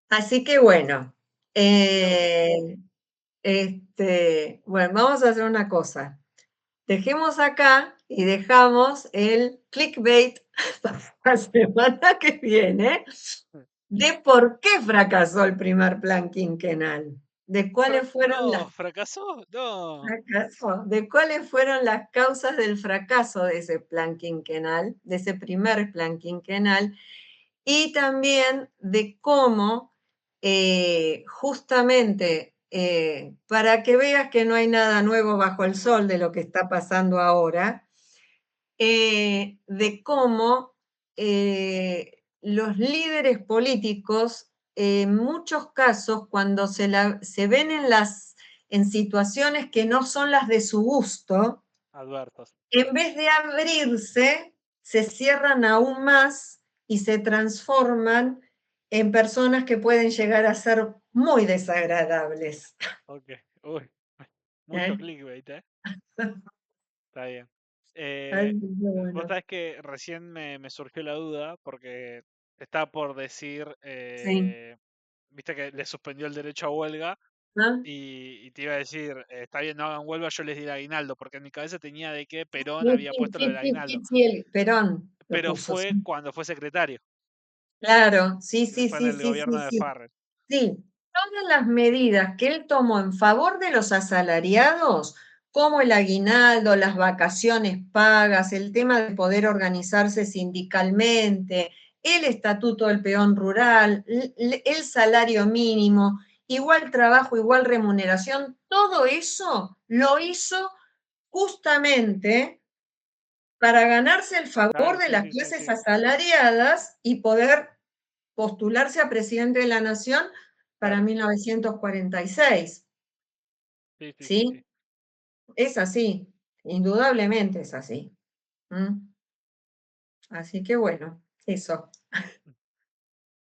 Así que bueno, Mira vos. eh, bueno, vamos a hacer una cosa. Dejemos acá y dejamos el clickbait para la semana que viene de por qué fracasó el primer plan quinquenal, de cuáles fueron No, las fracasó. No. fracaso, de cuáles fueron las causas del fracaso de ese plan quinquenal, de ese primer plan quinquenal, y también de cómo justamente para que veas que no hay nada nuevo bajo el sol de lo que está pasando ahora, de cómo los líderes políticos, en muchos casos, cuando se ven en situaciones que no son las de su gusto, Advertos. en vez de abrirse, se cierran aún más y se transforman en personas que pueden llegar a ser muy desagradables. Ok. Uy, mucho ¿Eh? clickbait, ¿eh? Está bien. Así que Vos bueno, sabés que recién me surgió la duda porque estaba por decir, sí. viste que le suspendió el derecho a huelga ¿Ah? y te iba a decir, está bien, no hagan huelga, yo les di el aguinaldo, porque en mi cabeza tenía de que Perón Sí, había sí, puesto lo sí, del sí, aguinaldo, sí, sí, el Perón lo pero puso, fue sí. cuando fue secretario, Claro, sí, que sí, fue en sí, el sí, gobierno sí, de sí. Farrell. Sí, todas las medidas que él tomó en favor de los asalariados, como el aguinaldo, las vacaciones pagas, el tema de poder organizarse sindicalmente, el estatuto del peón rural, el salario mínimo, igual trabajo, igual remuneración, todo eso lo hizo justamente para ganarse el favor Claro, de sí, las sí, sí, clases sí, asalariadas y poder postularse a presidente de la Nación para claro, 1946. sí, sí, sí, sí. ¿Sí? Es así, indudablemente es así. ¿Mm? Así que bueno, eso.